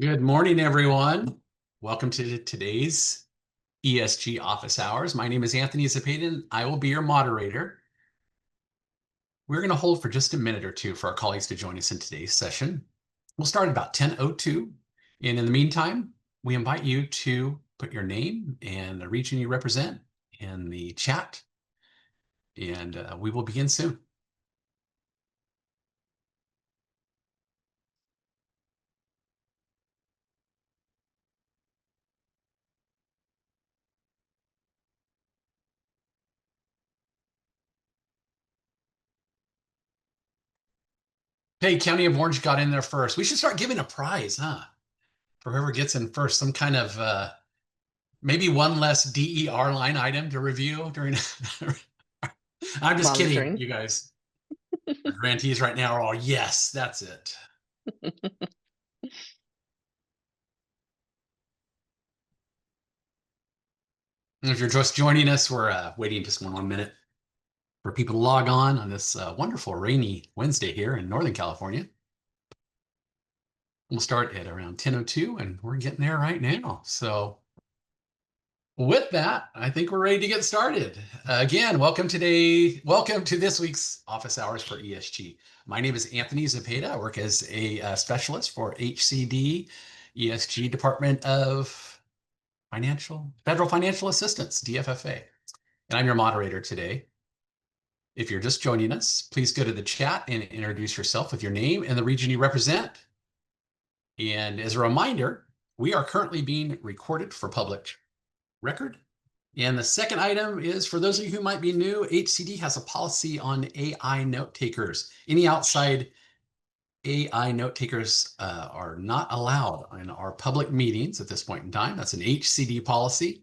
Good morning, everyone. Welcome to today's ESG office hours. My name is Anthony Zepeda, and I will be your moderator. We're going to hold for just a minute or two for our colleagues to join us in today's session. We'll start at about 10:02. And in the meantime, we invite you to put your name and the region you represent in the chat, and we will begin soon. Hey, County of Orange got in there first. We should start giving a prize, huh? For whoever gets in first, some kind of maybe one less DER line item to review during. I'm just kidding, you guys. Our grantees right now are all, yes, that's it. And if you're just joining us, we're waiting just one minute for people to log on this wonderful rainy Wednesday here in Northern California. We'll start at around 10:02, and we're getting there right now. So with that, I think we're ready to get started. Again, welcome to this week's office hours for ESG. My name is Anthony Zepeda. I work as a specialist for HCD, ESG Department of Federal Financial Assistance, DFFA. And I'm your moderator today. If you're just joining us, please go to the chat and introduce yourself with your name and the region you represent. And as a reminder, we are currently being recorded for public record. And the second item is, for those of you who might be new, HCD has a policy on AI note takers. Any outside AI note takers are not allowed in our public meetings at this point in time. That's an HCD policy.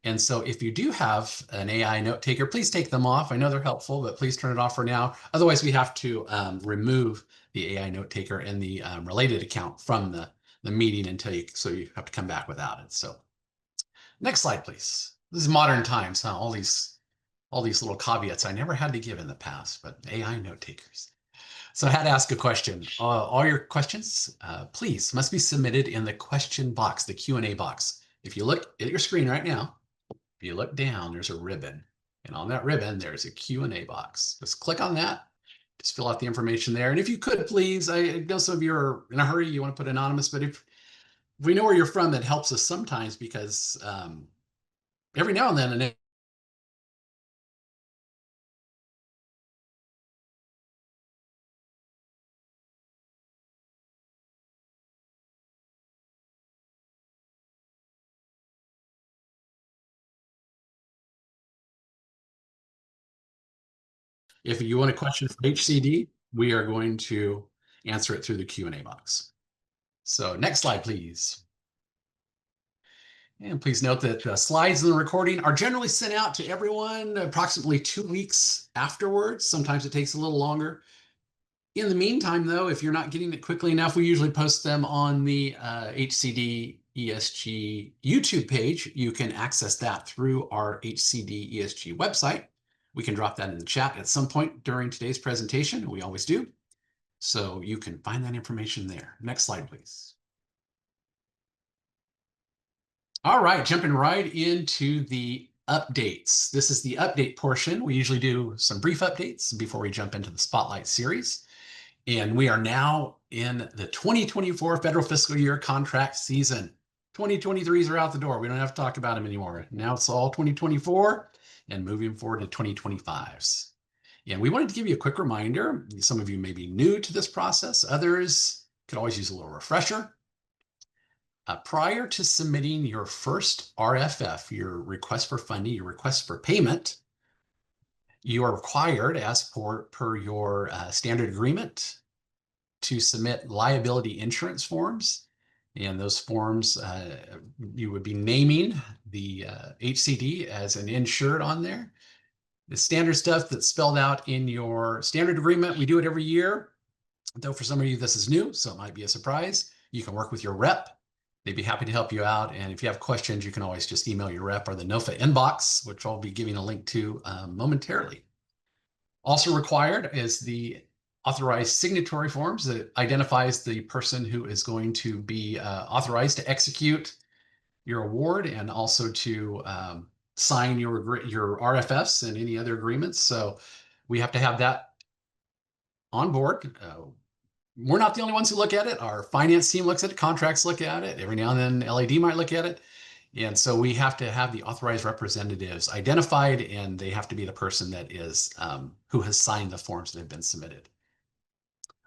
And so if you do have an AI note taker, please take them off. I know they're helpful, but please turn it off for now. Otherwise, we have to remove the AI note taker and the related account from the meeting so you have to come back without it. So next slide, please. This is modern times, huh? All these little caveats I never had to give in the past, but AI note takers. So I had to ask a question. All your questions, please, must be submitted in the question box, the Q&A box. If you look at your screen right now, if you look down, there's a ribbon. And on that ribbon, there's a Q&A box. Just click on that. Just fill out the information there. And if you could, please, I know some of you are in a hurry, you want to put anonymous, but if we know where you're from, that helps us sometimes, because every now and then, if you want a question for HCD, we are going to answer it through the Q&A box. So next slide, please. And please note that slides in the recording are generally sent out to everyone approximately 2 weeks afterwards. Sometimes it takes a little longer. In the meantime, though, if you're not getting it quickly enough, we usually post them on the HCD ESG YouTube page. You can access that through our HCD ESG website. We can drop that in the chat at some point during today's presentation. We always do. So you can find that information there. Next slide, please. All right, jumping right into the updates. This is the update portion. We usually do some brief updates before we jump into the Spotlight series. And we are now in the 2024 federal fiscal year contract season. 2023s are out the door. We don't have to talk about them anymore. Now it's all 2024 and moving forward to 2025s. And we wanted to give you a quick reminder. Some of you may be new to this process. Others could always use a little refresher. Prior to submitting your first RFF, your request for funding, your request for payment, you are required, as per your standard agreement, to submit liability insurance forms. And those forms, you would be naming the HCD as an insured on there. The standard stuff that's spelled out in your standard agreement, we do it every year. Though for some of you, this is new, so it might be a surprise. You can work with your rep. They'd be happy to help you out. And if you have questions, you can always just email your rep or the NOFA inbox, which I'll be giving a link to momentarily. Also required is the authorized signatory forms that identifies the person who is going to be authorized to execute your award and also to sign your RFFs and any other agreements. So we have to have that on board. We're not the only ones who look at it. Our finance team looks at it, contracts look at it. Every now and then LAD might look at it. And so we have to have the authorized representatives identified, and they have to be the person that is who has signed the forms that have been submitted.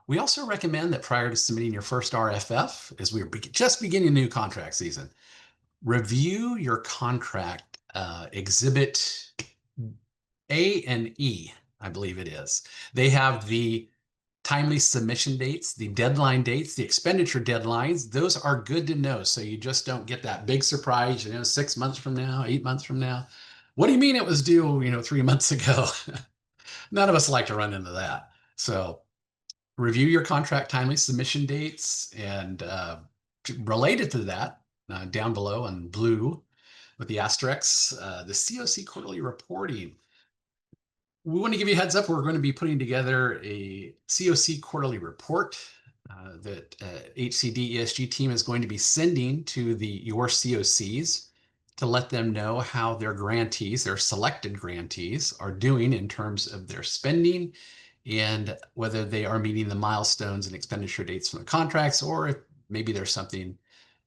We also recommend that prior to submitting your first RFF, as we're just beginning a new contract season, review your contract exhibit A and E, I believe it is. They have the timely submission dates, the deadline dates, the expenditure deadlines. Those are good to know. So you just don't get that big surprise, 6 months from now, 8 months from now. What do you mean it was due, 3 months ago? None of us like to run into that. So review your contract timely submission dates, and related to that, down below in blue with the asterisks, the COC quarterly reporting. We want to give you a heads up. We're going to be putting together a COC quarterly report that HCD ESG team is going to be sending to your COCs to let them know how their grantees, their selected grantees, are doing in terms of their spending and whether they are meeting the milestones and expenditure dates from the contracts, or if maybe there's something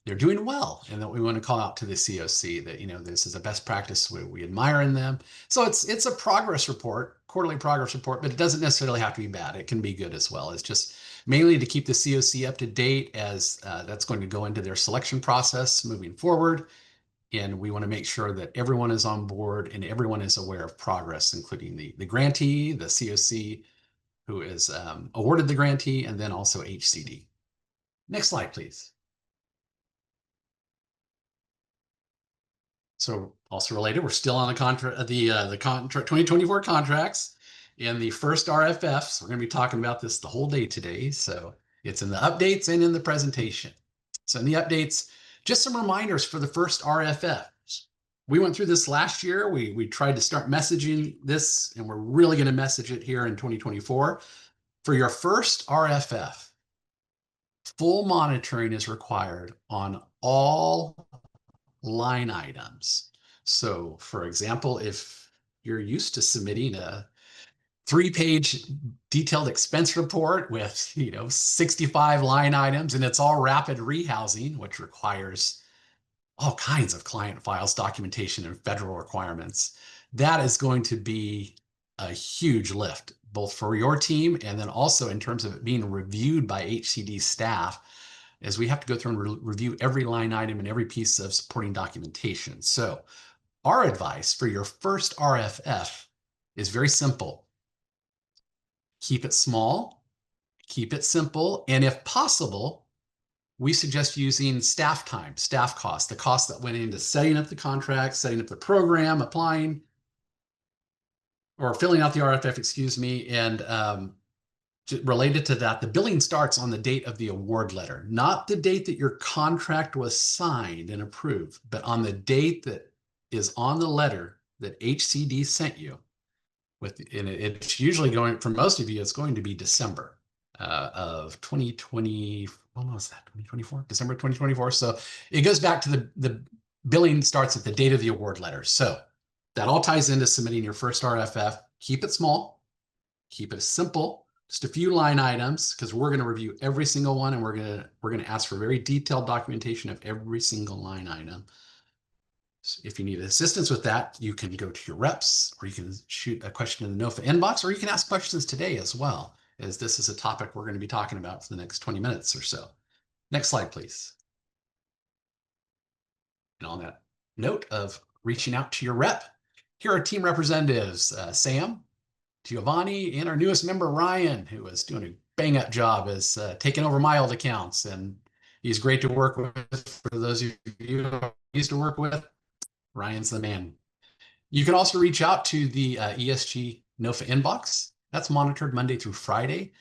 they're doing well and that we want to call out to the COC that, this is a best practice we admire in them. So it's a progress report, quarterly progress report, but it doesn't necessarily have to be bad. It can be good as well. It's just mainly to keep the COC up to date, as that's going to go into their selection process moving forward. And we want to make sure that everyone is on board and everyone is aware of progress, including the grantee, the COC who is awarded the grantee, and then also HCD. Next slide, please. So also related, we're still on the contract, the contract 2024 contracts and the first RFFs. We're going to be talking about this the whole day today. So it's in the updates and in the presentation. So in the updates, just some reminders for the first RFFs. We went through this last year. We tried to start messaging this, and we're really going to message it here in 2024. For your first RFF, full monitoring is required on all line items. So for example, if you're used to submitting a 3-page detailed expense report with 65 line items, and it's all rapid rehousing, which requires all kinds of client files, documentation, and federal requirements, that is going to be a huge lift, both for your team and then also in terms of it being reviewed by HCD staff, as we have to go through and review every line item and every piece of supporting documentation. So our advice for your first RFF is very simple. Keep it small, keep it simple, and if possible, we suggest using staff time, staff cost, the cost that went into setting up the contract, setting up the program, applying, or filling out the RFF, excuse me, and related to that, the billing starts on the date of the award letter, not the date that your contract was signed and approved, but on the date that is on the letter that HCD sent you. And it's usually going, for most of you, it's going to be December of 2020. When was that? 2024? December 2024. So it goes back to the billing starts at the date of the award letter. So that all ties into submitting your first RFF. Keep it small, keep it simple, just a few line items, because we're going to review every single one, and we're going to ask for very detailed documentation of every single line item. So if you need assistance with that, you can go to your reps, or you can shoot a question in the NOFA inbox, or you can ask questions today as well, as this is a topic we're going to be talking about for the next 20 minutes or so. Next slide, please. And on that note of reaching out to your rep, here are team representatives, Sam, Giovanni, and our newest member, Ryan, who is doing a bang-up job as taking over my old accounts. And he's great to work with. For those of you who used to work with, Ryan's the man. You can also reach out to the ESG NOFA inbox. That's monitored Monday through Friday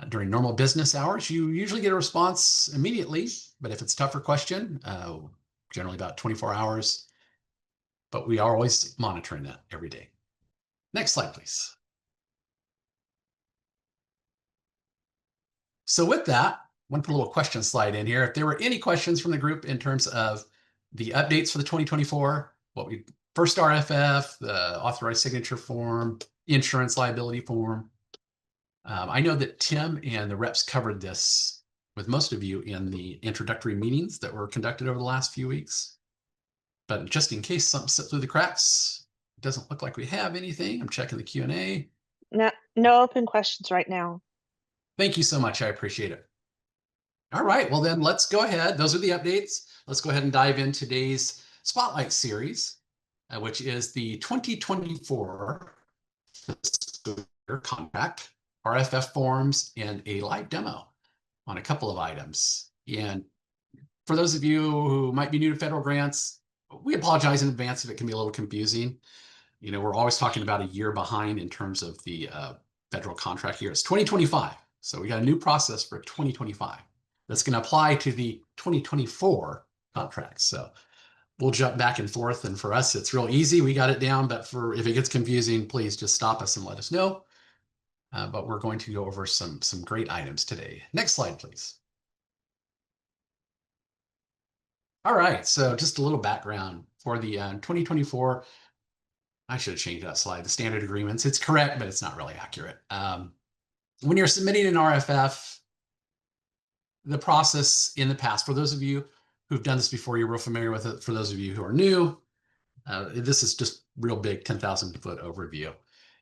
during normal business hours. You usually get a response immediately, but if it's a tougher question, generally about 24 hours. But we are always monitoring that every day. Next slide, please. So with that, I want to put a little question slide in here. If there were any questions from the group in terms of the updates for the 2024, first RFF, the authorized signature form, insurance liability form. I know that Tim and the reps covered this with most of you in the introductory meetings that were conducted over the last few weeks. But just in case something slipped through the cracks, it doesn't look like we have anything. I'm checking the Q&A. No open questions right now. Thank you so much. I appreciate it. All right, well then let's go ahead. Those are the updates. Let's go ahead and dive into today's Spotlight series, which is the 2024 contract, RFF forms, and a live demo on a couple of items. And for those of you who might be new to federal grants, we apologize in advance if it can be a little confusing. You know, we're always talking about a year behind in terms of the federal contract year. It's 2025. So we got a new process for 2025 that's going to apply to the 2024 contracts. So we'll jump back and forth. And for us, it's real easy. We got it down. But if it gets confusing, please just stop us and let us know. But we're going to go over some great items today. Next slide, please. All right. So just a little background for the 2024. I should have changed that slide. The standard agreements. It's correct, but it's not really accurate. When you're submitting an RFF, the process in the past, for those of you who've done this before, you're real familiar with it. For those of you who are new, this is just real big 10,000-foot overview.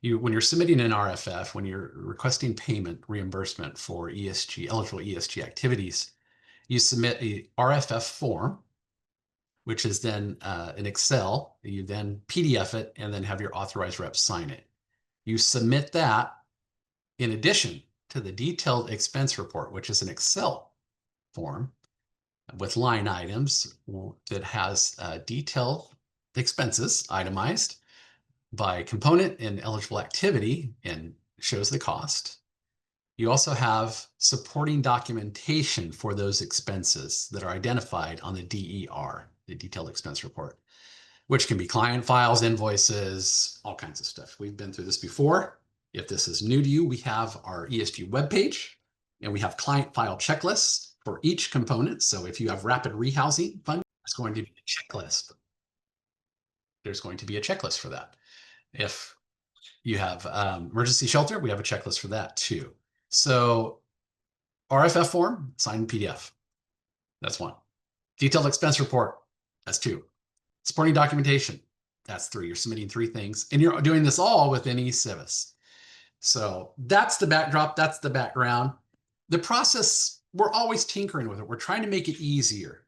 When you're submitting an RFF, when you're requesting payment reimbursement for ESG, eligible ESG activities, you submit a RFF form, which is then in Excel. You then PDF it and then have your authorized rep sign it. You submit that in addition to the detailed expense report, which is an Excel form with line items that has detailed expenses itemized by component and eligible activity and shows the cost. You also have supporting documentation for those expenses that are identified on the DER, the detailed expense report, which can be client files, invoices, all kinds of stuff. We've been through this before. If this is new to you, we have our ESG webpage, and we have client file checklists for each component. So if you have rapid rehousing fund, there's going to be a checklist. There's going to be a checklist for that. If you have emergency shelter, we have a checklist for that too. So RFF form, signed PDF. That's one. Detailed expense report, that's two. Supporting documentation, that's three. You're submitting three things, and you're doing this all within eCivis. So that's the backdrop. That's the background. The process, we're always tinkering with it. We're trying to make it easier.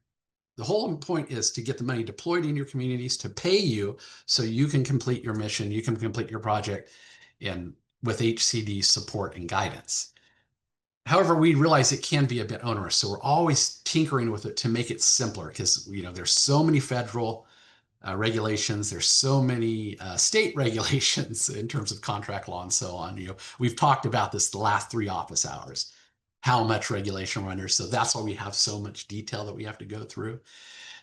The whole point is to get the money deployed in your communities to pay you so you can complete your mission, you can complete your project and with HCD support and guidance. However, we realize it can be a bit onerous. So we're always tinkering with it to make it simpler because, you know, there's so many federal regulations. There's so many state regulations in terms of contract law and so on. You know, we've talked about this the last 3 office hours, how much regulation we're under. So that's why we have so much detail that we have to go through.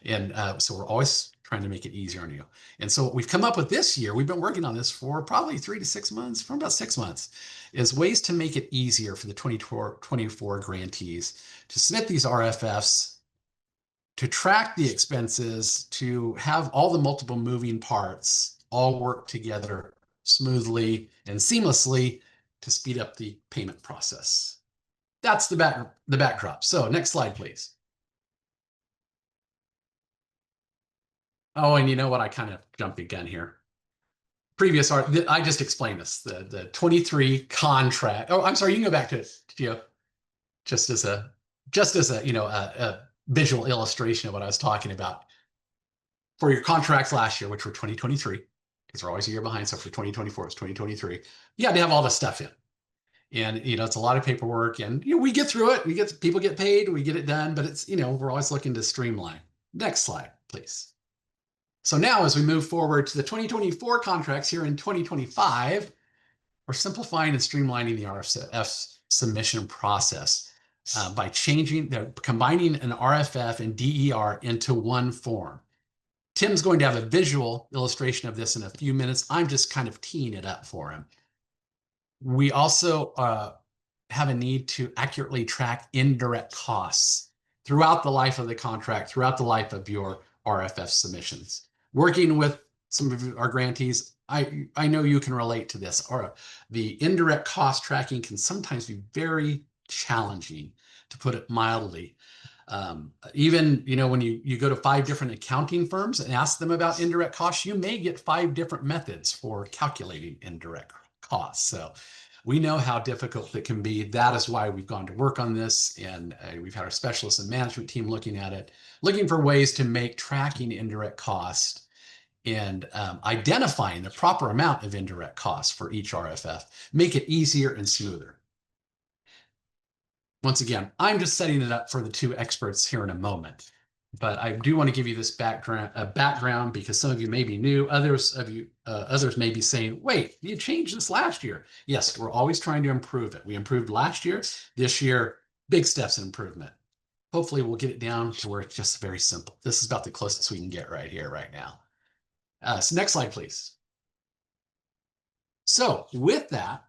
And so we're always trying to make it easier on you. And so what we've come up with this year, we've been working on this for probably 3 to 6 months, for about 6 months, is ways to make it easier for the 2024 grantees to submit these RFFs, to track the expenses, to have all the multiple moving parts all work together smoothly and seamlessly to speed up the payment process. That's the backdrop. So next slide, please. Oh, and you know what? I kind of jumped the gun here. Previous art, I just explained this, the 23 contract. Oh, I'm sorry, you can go back to it, Gio, just as a you know a visual illustration of what I was talking about. For your contracts last year, which were 2023, because we're always a year behind. So for 2024, it's 2023. You had to have all this stuff in. And, you know, it's a lot of paperwork and, you know, we get through it. People get paid, we get it done, but it's, you know, we're always looking to streamline. Next slide, please. So now as we move forward to the 2024 contracts here in 2025, we're simplifying and streamlining the RFF submission process by combining an RFF and DER into one form. Tim's going to have a visual illustration of this in a few minutes. I'm just kind of teeing it up for him. We also have a need to accurately track indirect costs throughout the life of the contract, throughout the life of your RFF submissions. Working with some of our grantees, I know you can relate to this. Or the indirect cost tracking can sometimes be very challenging, to put it mildly. Even, when you go to 5 different accounting firms and ask them about indirect costs, you may get 5 different methods for calculating indirect costs. So we know how difficult it can be. That is why we've gone to work on this, and we've had our specialists and management team looking at it, looking for ways to make tracking indirect cost and identifying the proper amount of indirect costs for each RFF, make it easier and smoother. Once again, I'm just setting it up for the 2 experts here in a moment, but I do want to give you this background because some of you may be new. Others may be saying, "Wait, you changed this last year." Yes, we're always trying to improve it. We improved last year. This year, big steps in improvement. Hopefully, we'll get it down to where it's just very simple. This is about the closest we can get right here, right now. So next slide, please. So with that,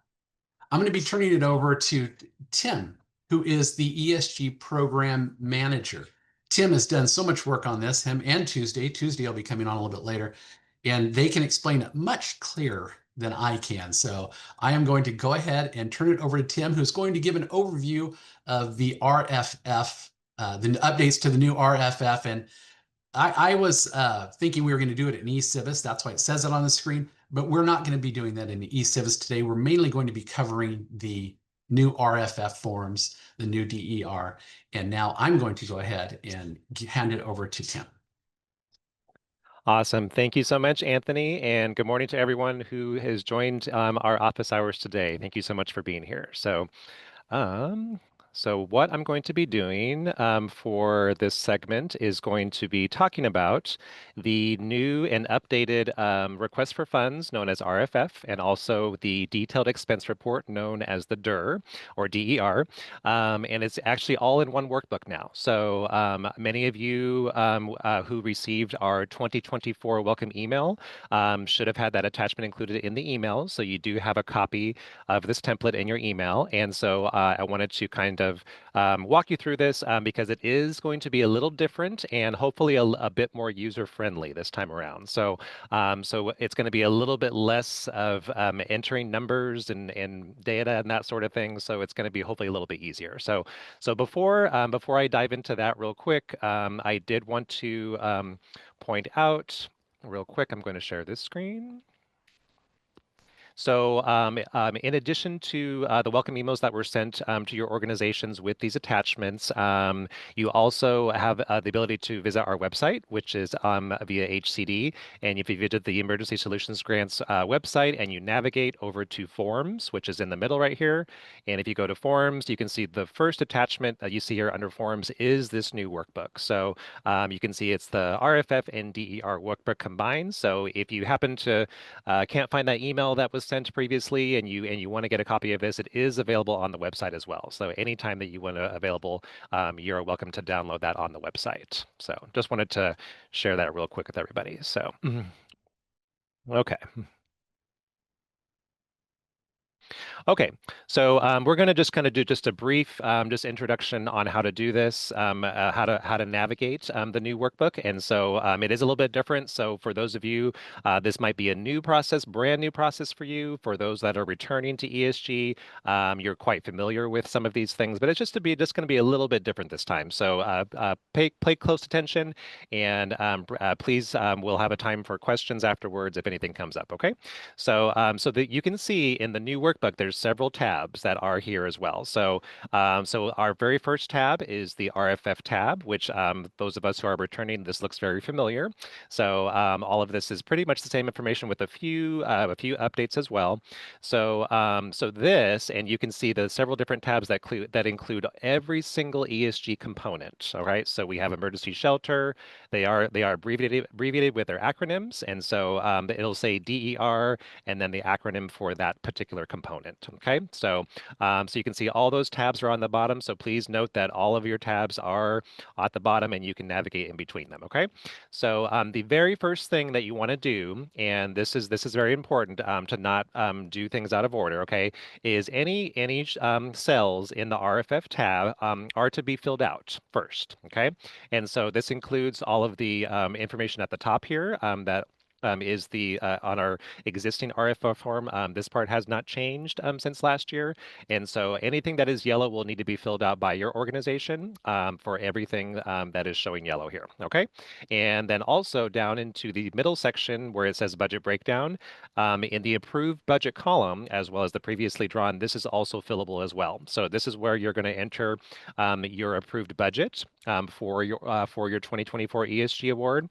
I'm going to be turning it over to Tim, who is the ESG program manager. Tim has done so much work on this, him and Tuesday. Tuesday will be coming on a little bit later, and they can explain it much clearer than I can. So I am going to go ahead and turn it over to Tim, who's going to give an overview of the RFF, the updates to the new RFF. And I was thinking we were going to do it in eCivis. That's why it says it on the screen. But we're not going to be doing that in the eCivis today. We're mainly going to be covering the new RFF forms, the new DER. And now I'm going to go ahead and hand it over to Tim. Awesome. Thank you so much, Anthony. And good morning to everyone who has joined our office hours today. Thank you so much for being here. Um, so what I'm going to be doing for this segment is going to be talking about the new and updated request for funds known as RFF, and also the detailed expense report known as the DER or DER. And it's actually all in one workbook now. So many of you who received our 2024 welcome email should have had that attachment included in the email. So you do have a copy of this template in your email. And so I wanted to kind of walk you through this because it is going to be a little different and hopefully a bit more user-friendly this time around. So it's going to be a little bit less of entering numbers and data and that sort of thing. So it's going to be hopefully a little bit easier. So before I dive into that real quick, I did want to point out real quick, I'm going to share this screen. So in addition to the welcome emails that were sent to your organizations with these attachments, you also have the ability to visit our website, which is via HCD. And if you visit the Emergency Solutions Grants website and you navigate over to Forms, which is in the middle right here, and if you go to Forms, you can see the first attachment that you see here under Forms is this new workbook. So you can see it's the RFF and DER workbook combined. So if you happen to can't find that email that was sent previously and you want to get a copy of this, it is available on the website as well. So anytime that you want to available, you're welcome to download that on the website. So just wanted to share that real quick with everybody. So, okay. Okay, so we're going to just kind of do just a brief just introduction on how to do this, how to navigate the new workbook. And so it is a little bit different. So for those of you, this might be a new process, brand new process for you. For those that are returning to ESG, you're quite familiar with some of these things, but it's just going to be a little bit different this time. So pay close attention, and please, we'll have a time for questions afterwards if anything comes up. Okay, so so that you can see in the new workbook, there's several tabs that are here as well. So so our very first tab is the RFF tab, which those of us who are returning, this looks very familiar. So all of this is pretty much the same information with a few updates as well. So so this, and you can see the several different tabs that include every single ESG component. All right, so we have emergency shelter. They are abbreviated with their acronyms, and so it'll say DER and then the acronym for that particular component. component. Okay, so so you can see all those tabs are on the bottom. So please note that all of your tabs are at the bottom and you can navigate in between them. Okay, so the very first thing that you want to do, and this is very important to not do things out of order. Okay, is any cells in the RFF tab are to be filled out first. Okay, and so this includes all of the information at the top here that is the on our existing RFF form. This part has not changed since last year. And so anything that is yellow will need to be filled out by your organization for everything that is showing yellow here. Okay. And then also down into the middle section where it says budget breakdown, in the approved budget column, as well as the previously drawn, this is also fillable as well. So this is where you're going to enter your approved budget for your 2024 ESG award.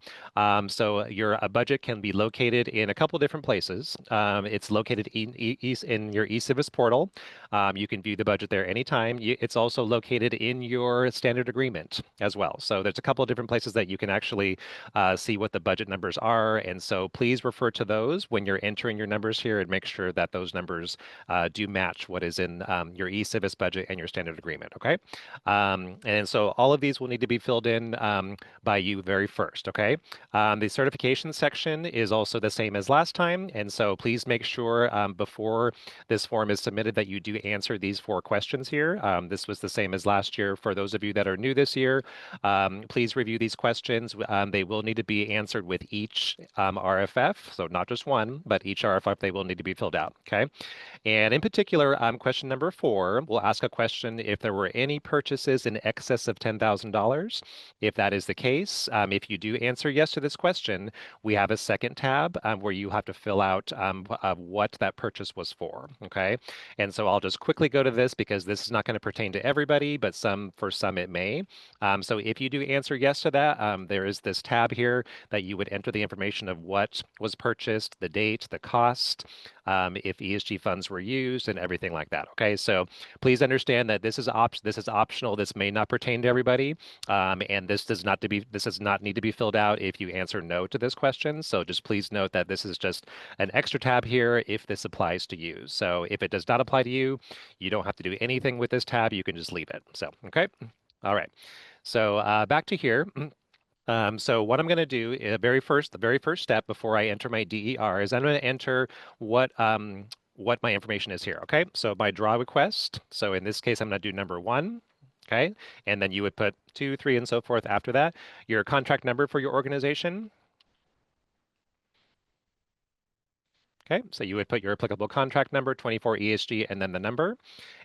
So your budget can be located in a couple different places. It's located in your eCivis portal. You can view the budget there anytime. It's also located in your standard agreement as well. So there's a couple of different places that you can actually see what the budget numbers are. And so please refer to those when you're entering your numbers here and make sure that those numbers do match what is in your eCivis budget and your standard agreement. Okay. And so all of these will need to be filled in by you very first. Okay. The certification section is also the same as last time. And so please make sure before this form is submitted that you do answer these 4 questions here. This was the same as last year. For those of you that are new this year, please review these questions. They will need to be answered with each RFF. So not just one, but each RFF, they will need to be filled out. Okay. And in particular, question number 4 will ask a question if there were any purchases in excess of $10,000. If that is the case, if you do answer yes to this question, we have a second tab where you have to fill out what that purchase was for. Okay, and so I'll just quickly go to this because this is not going to pertain to everybody, but for some it may. So if you do answer yes to that, there is this tab here that you would enter the information of what was purchased, the date, the cost, if ESG funds were used, and everything like that. Okay, so please understand that this is optional. This may not pertain to everybody, and this does not need to be filled out if you answer no to this question. So just please note that this is just an extra tab here if this applies to you. So if it does not apply to you, you don't have to do anything with this tab. You can just leave it. So okay, all right. So back to here. So what I'm going to do, the very first step before I enter my DER is I'm going to enter what my information is here. Okay, so my draw request. So in this case, I'm going to do number 1. Okay, and then you would put 2, 3, and so forth after that. Your contract number for your organization. Okay, so you would put your applicable contract number, 24 ESG, and then the number.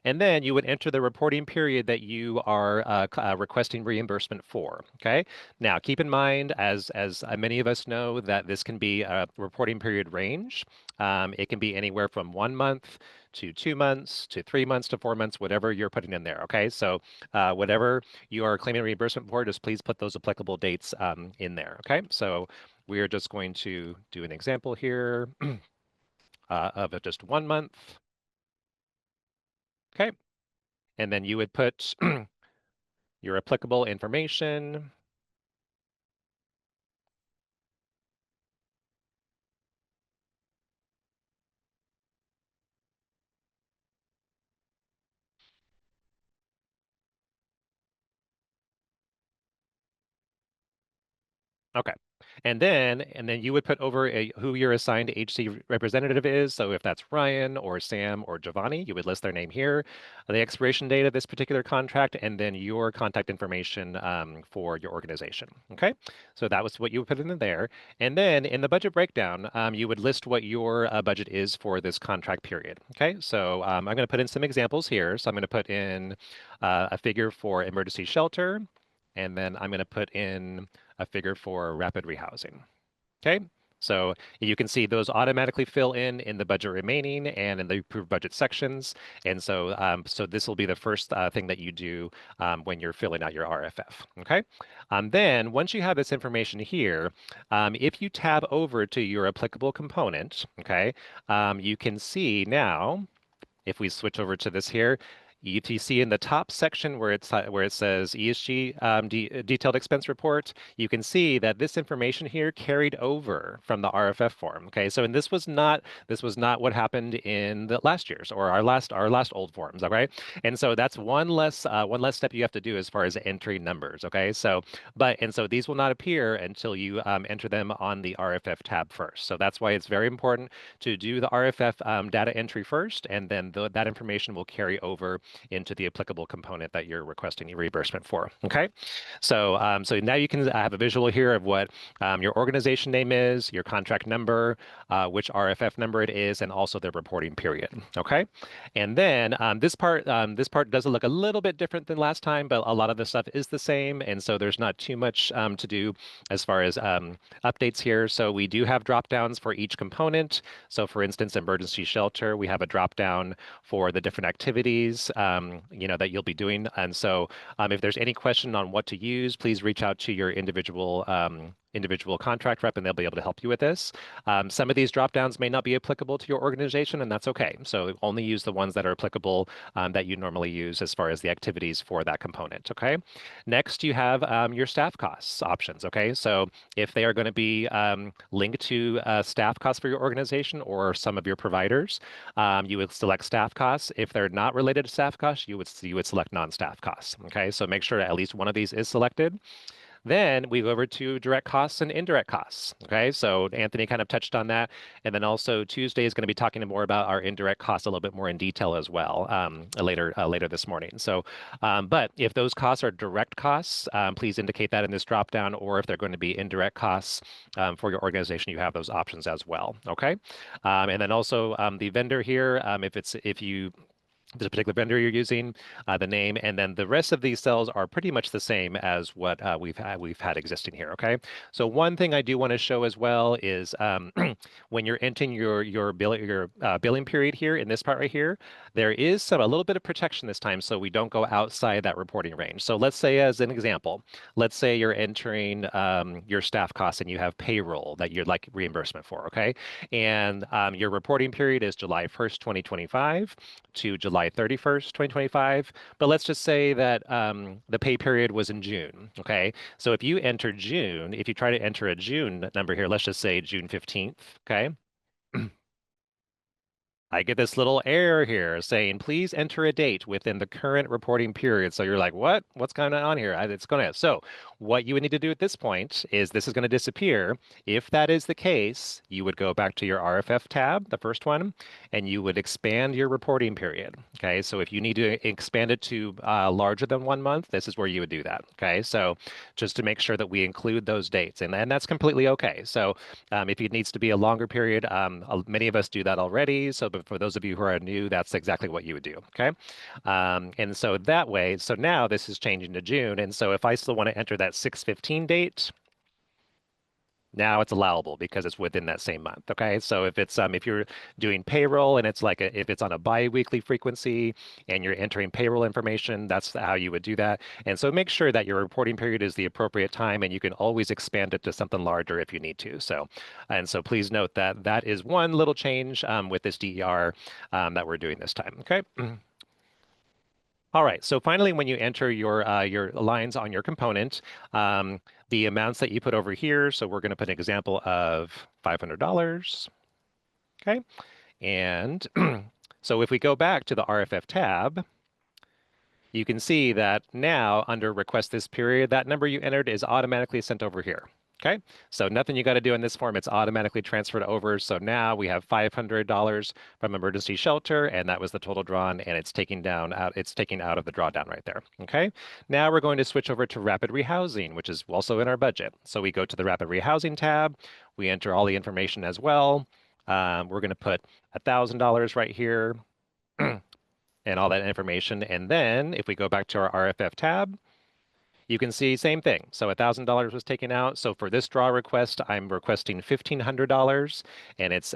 And then you would enter the reporting period that you are requesting reimbursement for. Okay, now keep in mind, as many of us know, that this can be a reporting period range. It can be anywhere from 1 month to 2 months to 3 months to 4 months, whatever you're putting in there. Okay, so whatever you are claiming reimbursement for, just please put those applicable dates in there. Okay, so we are just going to do an example here. Of just 1 month. Okay. And then you would put your applicable information. Okay. And then you would put over who your assigned HC representative is. So if that's Ryan or Sam or Giovanni, you would list their name here, the expiration date of this particular contract, and then your contact information for your organization. Okay, so that was what you would put in there. And then in the budget breakdown, you would list what your budget is for this contract period. Okay, so I'm going to put in some examples here. So I'm going to put in a figure for emergency shelter, and then I'm going to put in a figure for rapid rehousing. Okay, so you can see those automatically fill in the budget remaining and in the approved budget sections. And so, so this will be the first thing that you do when you're filling out your RFF. Okay, then once you have this information here, if you tab over to your applicable component, okay, you can see now, if we switch over to this here, If you see in the top section where it says ESG detailed expense report, you can see that this information here carried over from the RFF form. Okay, so and this was not what happened in the last year's or our last old forms. Okay, and so that's one less step you have to do as far as entering numbers. Okay, so so these will not appear until you enter them on the RFF tab first. So that's why it's very important to do the RFF data entry first, and then that information will carry over into the applicable component that you're requesting your reimbursement for. Okay, so so now you can have a visual here of what your organization name is, your contract number, which RFF number it is, and also the reporting period. Okay, and then this part does look a little bit different than last time, but a lot of the stuff is the same, and so there's not too much to do as far as updates here. So we do have drop downs for each component. So for instance, emergency shelter, we have a drop down for the different activities that you'll be doing. And so if there's any question on what to use, please reach out to your individual contract rep and they'll be able to help you with this. Some of these drop downs may not be applicable to your organization, and that's okay. So only use the ones that are applicable that you normally use as far as the activities for that component. Okay. Next, you have your staff costs options. Okay. So if they are going to be linked to staff costs for your organization or some of your providers, you would select staff costs. If they're not related to staff costs, you would select non-staff costs. Okay. So make sure at least one of these is selected. Then we go over to direct costs and indirect costs. Okay, so Anthony kind of touched on that. And then also Tuesday is going to be talking more about our indirect costs a little bit more in detail as well later this morning. So, but if those costs are direct costs, please indicate that in this dropdown, or if they're going to be indirect costs for your organization, you have those options as well. Okay, and then also the vendor here, if there's a particular vendor you're using, the name, and then the rest of these cells are pretty much the same as what we've had existing here. Okay, so one thing I do want to show as well is when you're entering your billing period here in this part right here, there is a little bit of protection this time, so we don't go outside that reporting range. So let's say, as an example, let's say you're entering your staff costs and you have payroll that you'd like reimbursement for. Okay, and your reporting period is July 1st, 2025 to July 31st, 2025. But let's just say that the pay period was in June. Okay. So if you enter June, if you try to enter a June number here, let's just say June 15th. Okay. I get this little error here saying, please enter a date within the current reporting period. So you're like, what? What's going on here? It's going to. So what you would need to do at this point is this is going to disappear. If that is the case, you would go back to your RFF tab, the first one, and you would expand your reporting period. Okay. So if you need to expand it to larger than 1 month, this is where you would do that. Okay. So just to make sure that we include those dates, and that's completely okay. So if it needs to be a longer period, many of us do that already. So but for those of you who are new, that's exactly what you would do. Okay. And so that way, so now this is changing to June. And so if I still want to enter that 6/15 date, now it's allowable because it's within that same month. Okay. So if you're doing payroll and it's like if it's on a bi-weekly frequency and you're entering payroll information, that's how you would do that. And so make sure that your reporting period is the appropriate time, and you can always expand it to something larger if you need to. So, and so please note that that is one little change with this DER that we're doing this time. Okay. All right, so finally, when you enter your lines on your component, the amounts that you put over here, so we're going to put an example of $500, okay? And so if we go back to the RFF tab, you can see that now under request this period, that number you entered is automatically sent over here. Okay, so nothing you got to do in this form. It's automatically transferred over. So now we have $500 from emergency shelter, and that was the total drawn, and it's taking out of the drawdown right there. Okay, now we're going to switch over to rapid rehousing, which is also in our budget. So we go to the rapid rehousing tab. We enter all the information as well. We're going to put $1,000 right here and all that information. And then if we go back to our RFF tab, you can see same thing. So $1,000 was taken out. So for this draw request, I'm requesting $1,500, and it's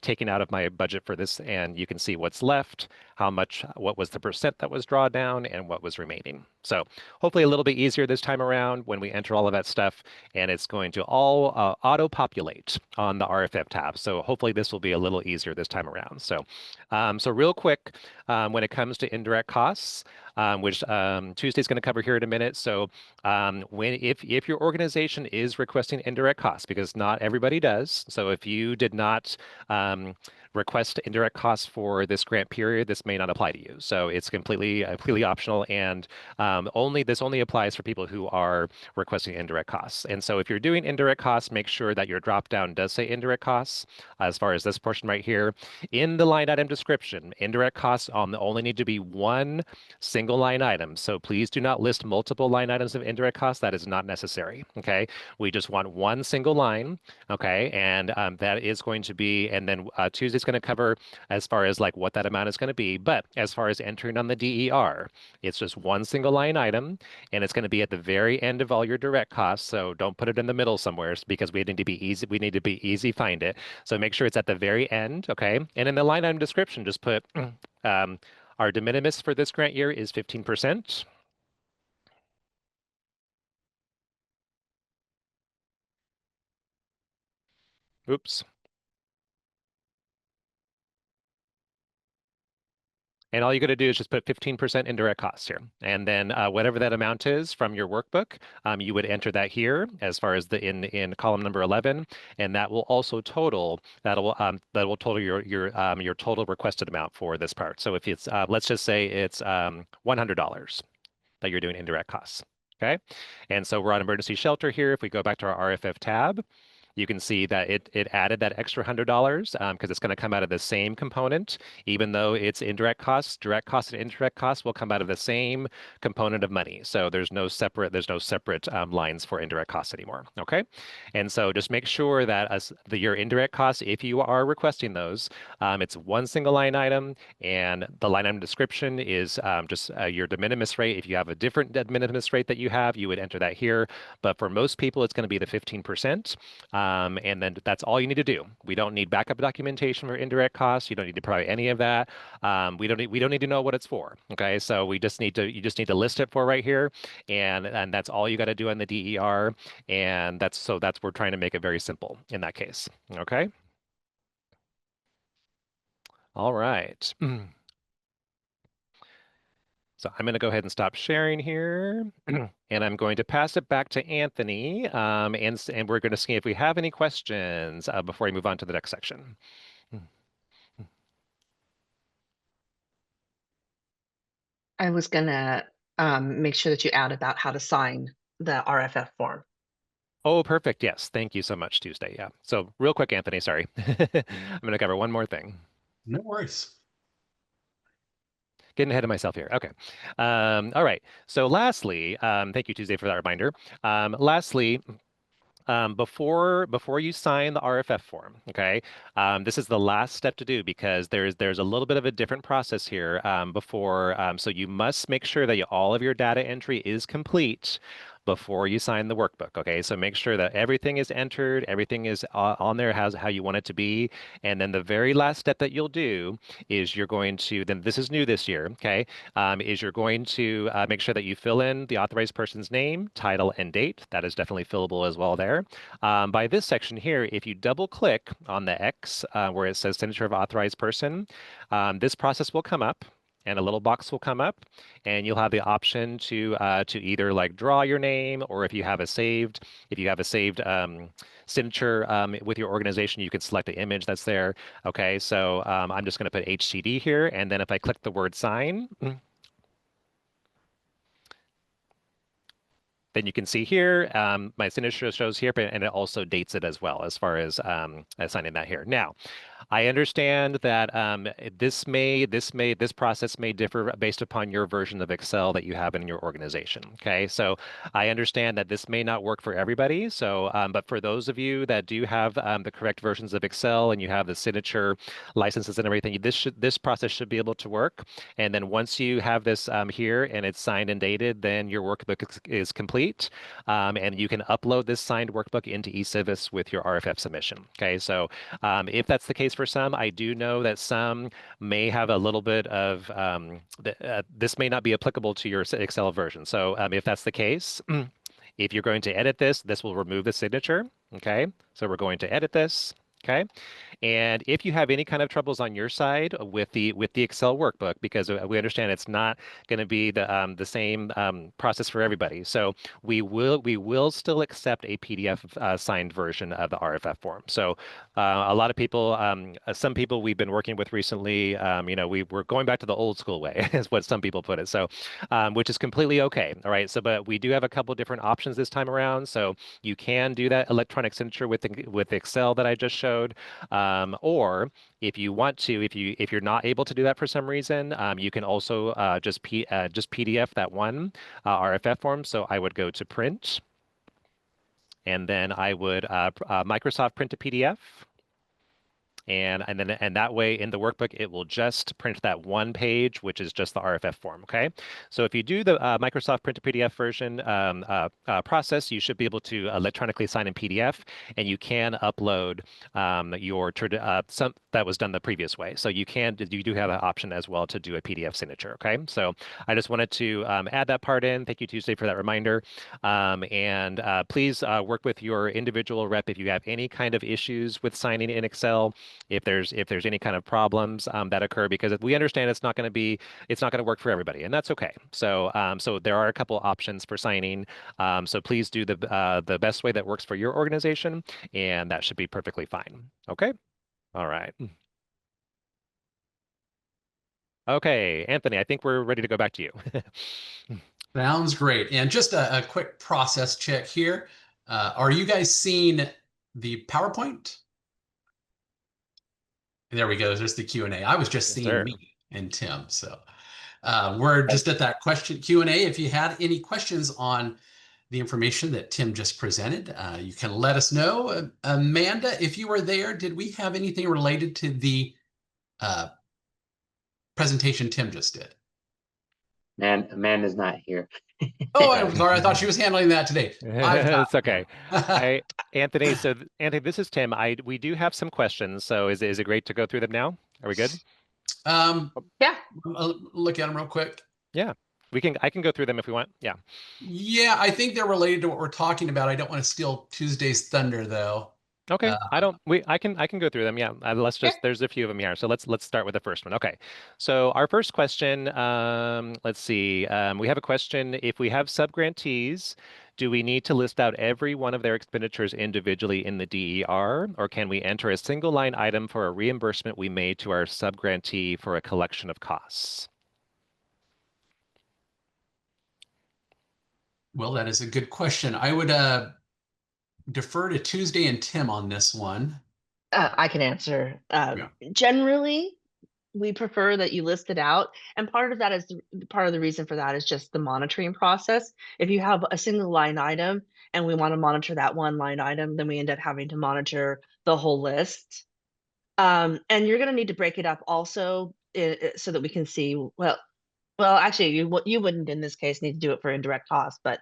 taken out of my budget for this. And you can see what's left, how much, what was the percent that was drawn down, and what was remaining. So hopefully a little bit easier this time around when we enter all of that stuff, and it's going to all auto-populate on the RFF tab. So hopefully this will be a little easier this time around. So, so real quick, when it comes to indirect costs, which Tuesday's going to cover here in a minute. So if your organization is requesting indirect costs, because not everybody does. So if you did not request indirect costs for this grant period, this may not apply to you. So it's completely optional, and this only applies for people who are requesting indirect costs. And so if you're doing indirect costs, make sure that your dropdown does say indirect costs. As far as this portion right here, in the line item description, indirect costs only need to be one single line item. So please do not list multiple line items of indirect costs. That is not necessary. Okay, we just want one single line. Okay, and that is going to be, and then Tuesday's going to cover as far as like what that amount is going to be. But as far as entering on the DER, it's just one single line item, and it's going to be at the very end of all your direct costs. So don't put it in the middle somewhere, because we need to be easy. We need to be easy find it. So make sure it's at the very end. Okay, and in the line item description, just put our de minimis for this grant year is 15%. Oops. And all you got to do is just put 15% indirect costs here. And then whatever that amount is from your workbook, you would enter that here as far as in column number 11, and that will also total your total requested amount for this part. So if it's let's just say it's $100 that you're doing indirect costs. Okay, and so we're on emergency shelter here. If we go back to our RFF tab, you can see that it added that extra $100 because it's going to come out of the same component, even though it's indirect costs. Direct costs and indirect costs will come out of the same component of money. So there's no separate lines for indirect costs anymore. Okay, and so just make sure that your indirect costs, if you are requesting those, it's one single line item, and the line item description is just your de minimis rate. If you have a different de minimis rate that you have, you would enter that here. But for most people, it's going to be the 15%. And then that's all you need to do. We don't need backup documentation for indirect costs. You don't need to provide any of that. We don't need to know what it's for. Okay, so you just need to list it for right here, and that's all you got to do on the DER. And we're trying to make it very simple in that case. Okay. All right. So I'm going to go ahead and stop sharing here, and I'm going to pass it back to Anthony, and we're going to see if we have any questions before we move on to the next section. I was gonna make sure that you add about how to sign the RFF form. Oh, perfect. Yes. Thank you so much, Tuesday. Yeah. So real quick, Anthony, sorry. I'm going to cover one more thing. No worries. Getting ahead of myself here. Okay. All right. So lastly, thank you, Tuesday, for that reminder. Lastly, before you sign the RFF form, okay, this is the last step to do, because there's a little bit of a different process here so you must make sure that all of your data entry is complete before you sign the workbook. Okay, so make sure that everything is entered, everything is on there how you want it to be, and then the very last step that you'll do is this is new this year, okay, is you're going to make sure that you fill in the authorized person's name, title, and date. That is definitely fillable as well there. By this section here, if you double click on the X where it says signature of authorized person, this process will come up, and a little box will come up, and you'll have the option to either like draw your name, or if you have a saved signature with your organization, you can select the image that's there. Okay, so I'm just going to put HCD here, and then if I click the word sign, then you can see here, my signature shows here, and it also dates it as well as far as signing that here. Now, I understand that this process may differ based upon your version of Excel that you have in your organization. Okay, so I understand that this may not work for everybody. So, but for those of you that do have the correct versions of Excel and you have the signature licenses and everything, this process should be able to work. And then once you have this here and it's signed and dated, then your workbook is complete, and you can upload this signed workbook into eCivis with your RFF submission. Okay, so if that's the case for some, I do know that some may have a little bit of this may not be applicable to your Excel version. So if that's the case, if you're going to edit this, this will remove the signature. Okay, so we're going to edit this. Okay, and if you have any kind of troubles on your side with the Excel workbook, because we understand it's not going to be the same process for everybody, so we will still accept a PDF signed version of the RFF form. So a lot of people, some people we've been working with recently, we're going back to the old school way, is what some people put it. So, which is completely okay. All right. So, but we do have a couple different options this time around. So you can do that electronic signature with Excel that I just showed. Or if you want to, if you're not able to do that for some reason, you can also just PDF that one RFF form. So I would go to print, and then I would Microsoft print a PDF. And that way in the workbook, it will just print that one page, which is just the RFF form. Okay. So if you do the Microsoft print to PDF version process, you should be able to electronically sign in PDF, and you can upload some that was done the previous way. So you do have an option as well to do a PDF signature. Okay. So I just wanted to add that part in. Thank you, Tuesday, for that reminder. And please work with your individual rep if you have any kind of issues with signing in Excel, if there's any kind of problems that occur, because we understand it's not going to work for everybody, and that's okay. So so there are a couple options for signing. So please do the best way that works for your organization, and that should be perfectly fine. Okay. All right. Okay, Anthony, I think we're ready to go back to you. Sounds great. And just a quick process check here. Are you guys seeing the PowerPoint? There we go. There's the Q&A. I was just Yes, seeing sir. me and Tim. So we're just at that question Q&A. If you had any questions on the information that Tim just presented, you can let us know. Amanda, if you were there, did we have anything related to the presentation Tim just did? Man, Amanda's not here. Oh, I'm sorry. I thought she was handling that today. It's okay. Anthony, Anthony, this is Tim. We do have some questions. So is it great to go through them now? Are we good? Yeah. I'll look at them real quick. Yeah, I can go through them if we want. Yeah. Yeah, I think they're related to what we're talking about. I don't want to steal Tuesday's thunder, though. Okay. I can go through them. Yeah. There's a few of them here. So let's start with the first one. Okay. So our first question, let's see. We have a question. If we have subgrantees, do we need to list out every one of their expenditures individually in the DER, or can we enter a single line item for a reimbursement we made to our subgrantee for a collection of costs? Well, that is a good question. I would defer to Tuesday and Tim on this one. I can answer. Yeah. Generally, we prefer that you list it out, and part of the reason for that is just the monitoring process. If you have a single line item and we want to monitor that one line item, then we end up having to monitor the whole list. And you're going to need to break it up also so that we can see. Well, actually, you wouldn't in this case need to do it for indirect costs, but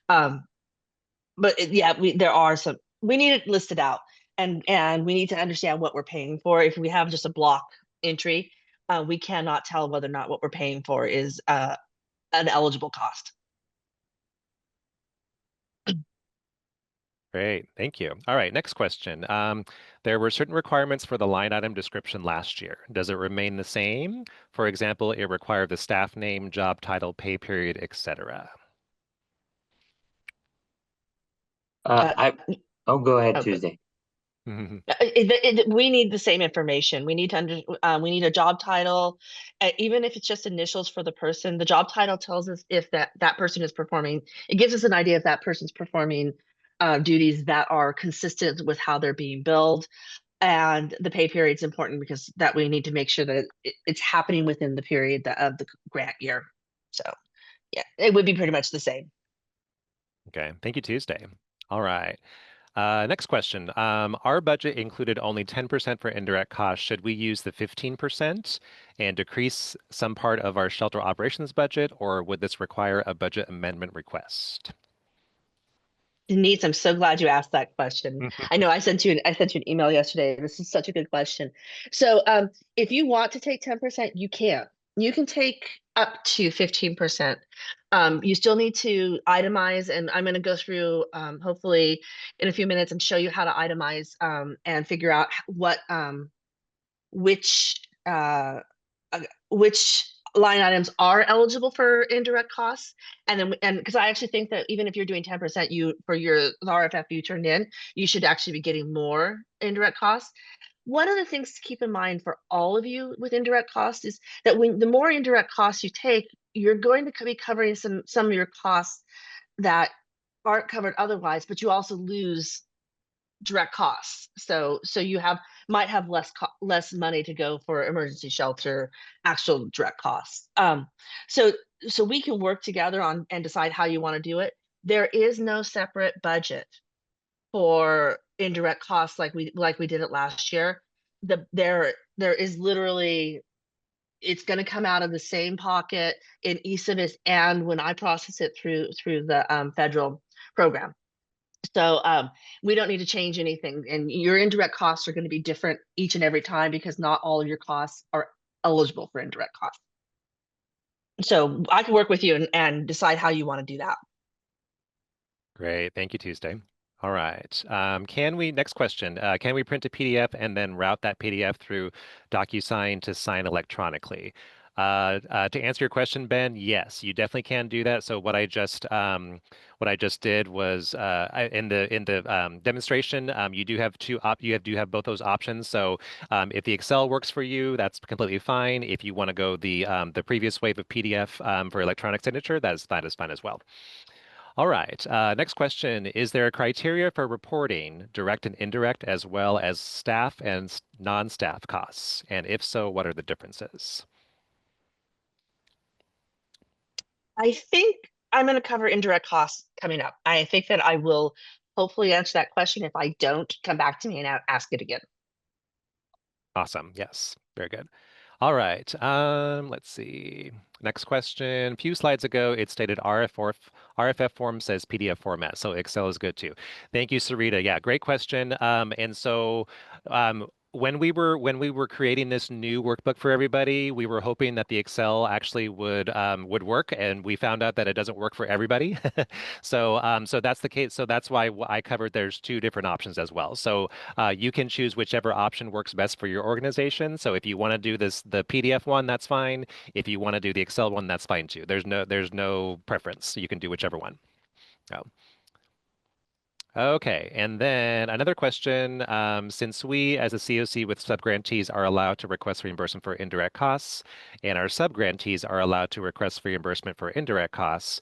yeah, we need it listed out, and we need to understand what we're paying for. If we have just a block entry, we cannot tell whether or not what we're paying for is an eligible cost. Great, thank you. All right, next question. There were certain requirements for the line item description last year. Does it remain the same? For example, it required the staff name, job title, pay period, etc. Go ahead, Okay. Tuesday. We need the same information. We need we need a job title, even if it's just initials for the person. The job title tells us if that person is performing. It gives us an idea if that person's performing duties that are consistent with how they're being billed. And the pay period is important because that we need to make sure that it's happening within the period of the grant year. So yeah, it would be pretty much the same. Okay, thank you, Tuesday. All right. Next question. Our budget included only 10% for indirect costs. Should we use the 15% and decrease some part of our shelter operations budget, or would this require a budget amendment request? Denise, I'm so glad you asked that question. I know I sent you an email yesterday. This is such a good question. So if you want to take 10%, you can. You can take up to 15%. You still need to itemize, and I'm going to go through hopefully in a few minutes and show you how to itemize and figure out what which line items are eligible for indirect costs. And because I actually think that even if you're doing 10%, for your RFF you turned in, you should actually be getting more indirect costs. One of the things to keep in mind for all of you with indirect costs is that the more indirect costs you take, you're going to be covering some of your costs that aren't covered otherwise, but you also lose direct costs. So you might have less money to go for emergency shelter, actual direct costs. So we can work together on and decide how you want to do it. There is no separate budget for indirect costs like we did it last year. There is literally, it's going to come out of the same pocket in ESG and when I process it through the federal program. So we don't need to change anything, and your indirect costs are going to be different each and every time because not all of your costs are eligible for indirect costs. So I can work with you and decide how you want to do that. Great, thank you, Tuesday. All right. Next question, can we print a PDF and then route that PDF through DocuSign to sign electronically? To answer your question, Ben, yes, you definitely can do that. So what I just did was in the demonstration, you do have both those options. So if the Excel works for you, that's completely fine. If you want to go the previous wave of PDF for electronic signature, that is fine as well. All right. Next question. Is there a criteria for reporting direct and indirect as well as staff and non-staff costs? And if so, what are the differences? I think I'm going to cover indirect costs coming up. I think that I will hopefully answer that question. If I don't, come back to me and ask it again. Awesome. Yes. Very good. All right. Let's see. Next question. A few slides ago, it stated RFF form says PDF format, so Excel is good too. Thank you, Sarita. Yeah, great question. And so when we were creating this new workbook for everybody, we were hoping that the Excel actually would work, and we found out that it doesn't work for everybody. So that's the case. So that's why I covered there's two different options as well. So you can choose whichever option works best for your organization. So if you want to do the PDF one, that's fine. If you want to do the Excel one, that's fine too. There's no preference. You can do whichever one. Oh. Okay, and then another question. Since we, as a COC with subgrantees, are allowed to request reimbursement for indirect costs, and our subgrantees are allowed to request reimbursement for indirect costs,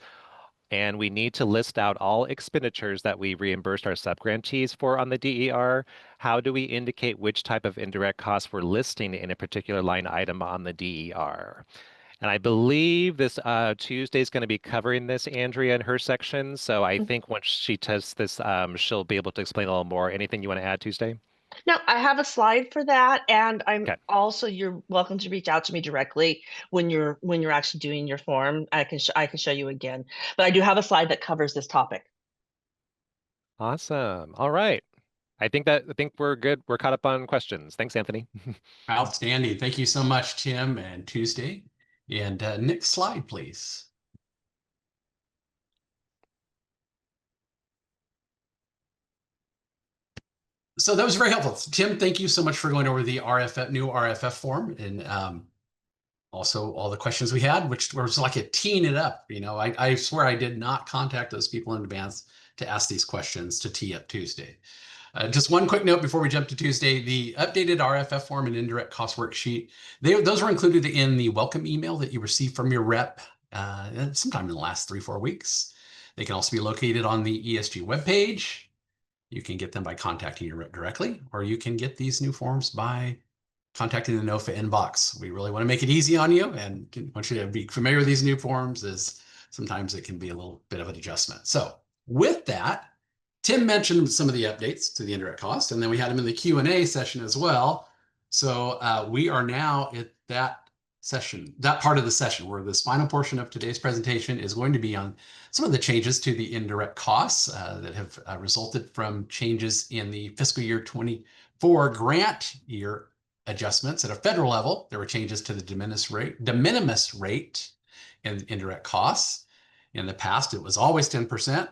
and we need to list out all expenditures that we reimbursed our subgrantees for on the DER, how do we indicate which type of indirect costs we're listing in a particular line item on the DER? And I believe this Tuesday is going to be covering this, Andrea, in her section. So I think once she tests this, she'll be able to explain a little more. Anything you want to add, Tuesday? No, I have a slide for that, and Okay. also you're welcome to reach out to me directly when you're actually doing your form. I can show you again, but I do have a slide that covers this topic. Awesome. All right. I think we're good. We're caught up on questions. Thanks, Anthony. Outstanding. Thank you so much, Tim and Tuesday. And next slide, please. So that was very helpful. Tim, thank you so much for going over the new RFF form and also all the questions we had, which was like teeing it up. You know, I swear I did not contact those people in advance to ask these questions to tee up Tuesday. Just one quick note before we jump to Tuesday, the updated RFF form and indirect cost worksheet, those were included in the welcome email that you received from your rep sometime in the last 3-4 weeks. They can also be located on the ESG webpage. You can get them by contacting your rep directly, or you can get these new forms by contacting the NOFA inbox. We really want to make it easy on you and want you to be familiar with these new forms, as sometimes it can be a little bit of an adjustment. So with that, Tim mentioned some of the updates to the indirect cost, and then we had him in the Q&A session as well. So we are now at that session, that part of the session where this final portion of today's presentation is going to be on some of the changes to the indirect costs that have resulted from changes in the fiscal year 24 grant year adjustments at a federal level. There were changes to the de minimis rate in indirect costs. In the past, it was always 10%.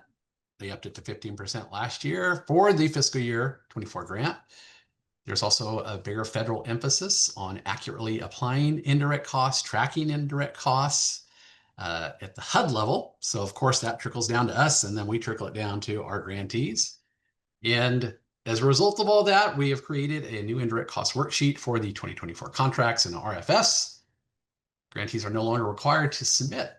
They upped it to 15% last year for the fiscal year 24 grant. There's also a bigger federal emphasis on accurately applying indirect costs, tracking indirect costs at the HUD level. So of course that trickles down to us, and then we trickle it down to our grantees. And as a result of all that, we have created a new indirect cost worksheet for the 2024 contracts and RFS. Grantees are no longer required to submit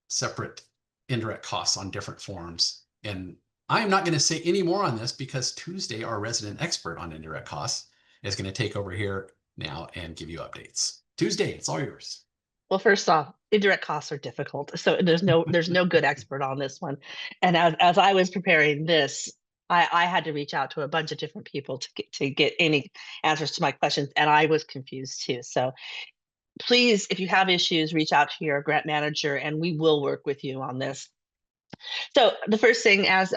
separate indirect costs on different forms. And I'm not going to say any more on this because Tuesday, our resident expert on indirect costs, is going to take over here now and give you updates. Tuesday, it's all yours. Well, first off, indirect costs are difficult. So there's no good expert on this one. And as I was preparing this, I had to reach out to a bunch of different people to get any answers to my questions, and I was confused too. So please, if you have issues, reach out to your grant manager and we will work with you on this. So the first thing, as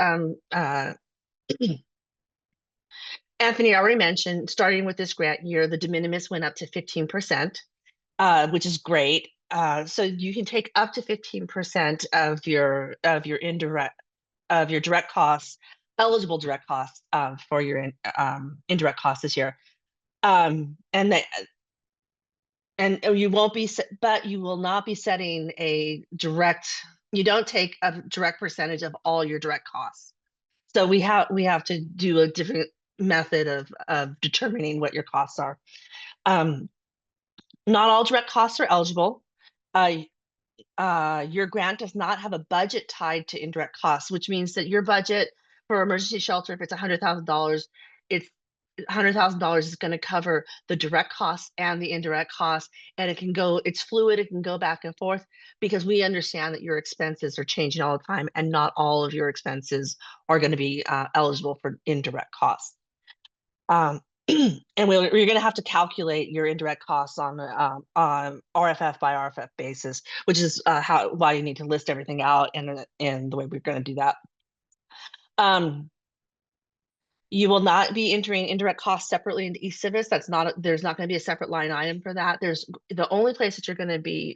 Anthony already mentioned, starting with this grant year, the de minimis went up to 15%, which is great. So you can take up to 15% of your direct costs, eligible direct costs for your indirect costs this year, and you won't be, but you will not be setting a direct. You don't take a direct percentage of all your direct costs. So we have to do a different method of determining what your costs are. Not all direct costs are eligible. Your grant does not have a budget tied to indirect costs, which means that your budget for emergency shelter, if it's $100,000, it's $100,000 is going to cover the direct costs and the indirect costs, and it's fluid. It can go back and forth because we understand that your expenses are changing all the time, and not all of your expenses are going to be eligible for indirect costs. And you're going to have to calculate your indirect costs on RFF by RFF basis, which is why you need to list everything out in the way we're going to do that. You will not be entering indirect costs separately into eCivis. There's not going to be a separate line item for that. There's the only place that you're going to be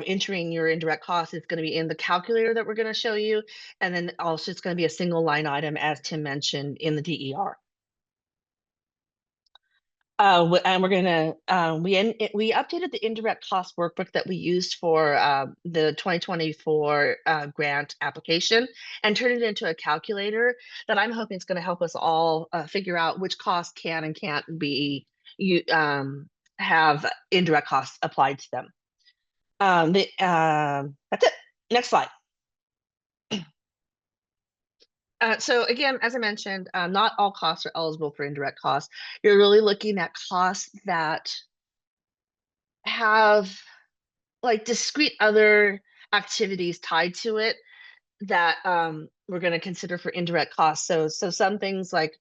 entering your indirect costs is going to be in the calculator that we're going to show you, and then also it's going to be a single line item, as Tim mentioned, in the DER. And we're gonna we updated the indirect cost workbook that we used for the 2024 grant application and turned it into a calculator that I'm hoping is going to help us all figure out which costs can and can't be have indirect costs applied to them. That's it. Next slide. So again, as I mentioned, not all costs are eligible for indirect costs. You're really looking at costs that have like discrete other activities tied to it that we're going to consider for indirect costs. So some things like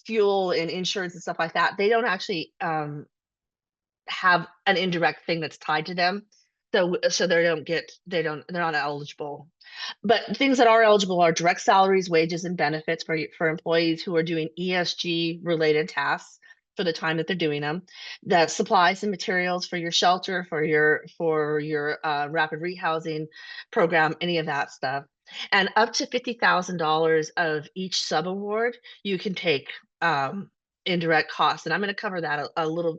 fuel and insurance and stuff like that, they don't actually have an indirect thing that's tied to them. So they're not eligible. But things that are eligible are direct salaries, wages, and benefits for employees who are doing ESG related tasks for the time that they're doing them. The supplies and materials for your shelter, for your rapid rehousing program, any of that stuff. And up to $50,000 of each subaward, you can take indirect costs. And I'm going to cover that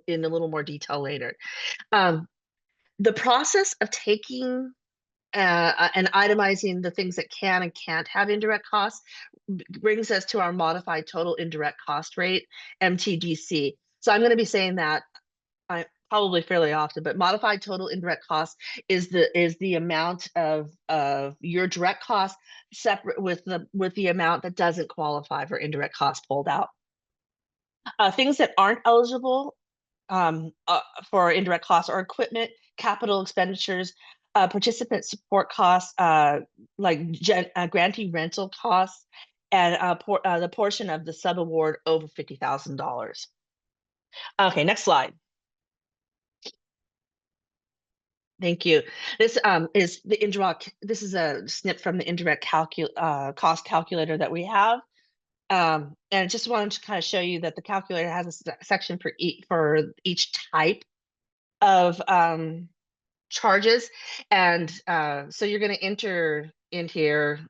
in a little more detail later. The process of taking and itemizing the things that can and can't have indirect costs brings us to our modified total indirect cost rate, MTDC. So I'm going to be saying that probably fairly often, but modified total indirect cost is the amount of your direct cost separate with the amount that doesn't qualify for indirect cost pulled out. Things that aren't eligible for indirect costs are equipment, capital expenditures, participant support costs, like grantee rental costs, and the portion of the subaward over $50,000. Okay, next slide. Thank you. This is the indirect. This is a snip from the indirect cost calculator that we have. And I just wanted to kind of show you that the calculator has a section for each type of charges. And so you're going to enter in here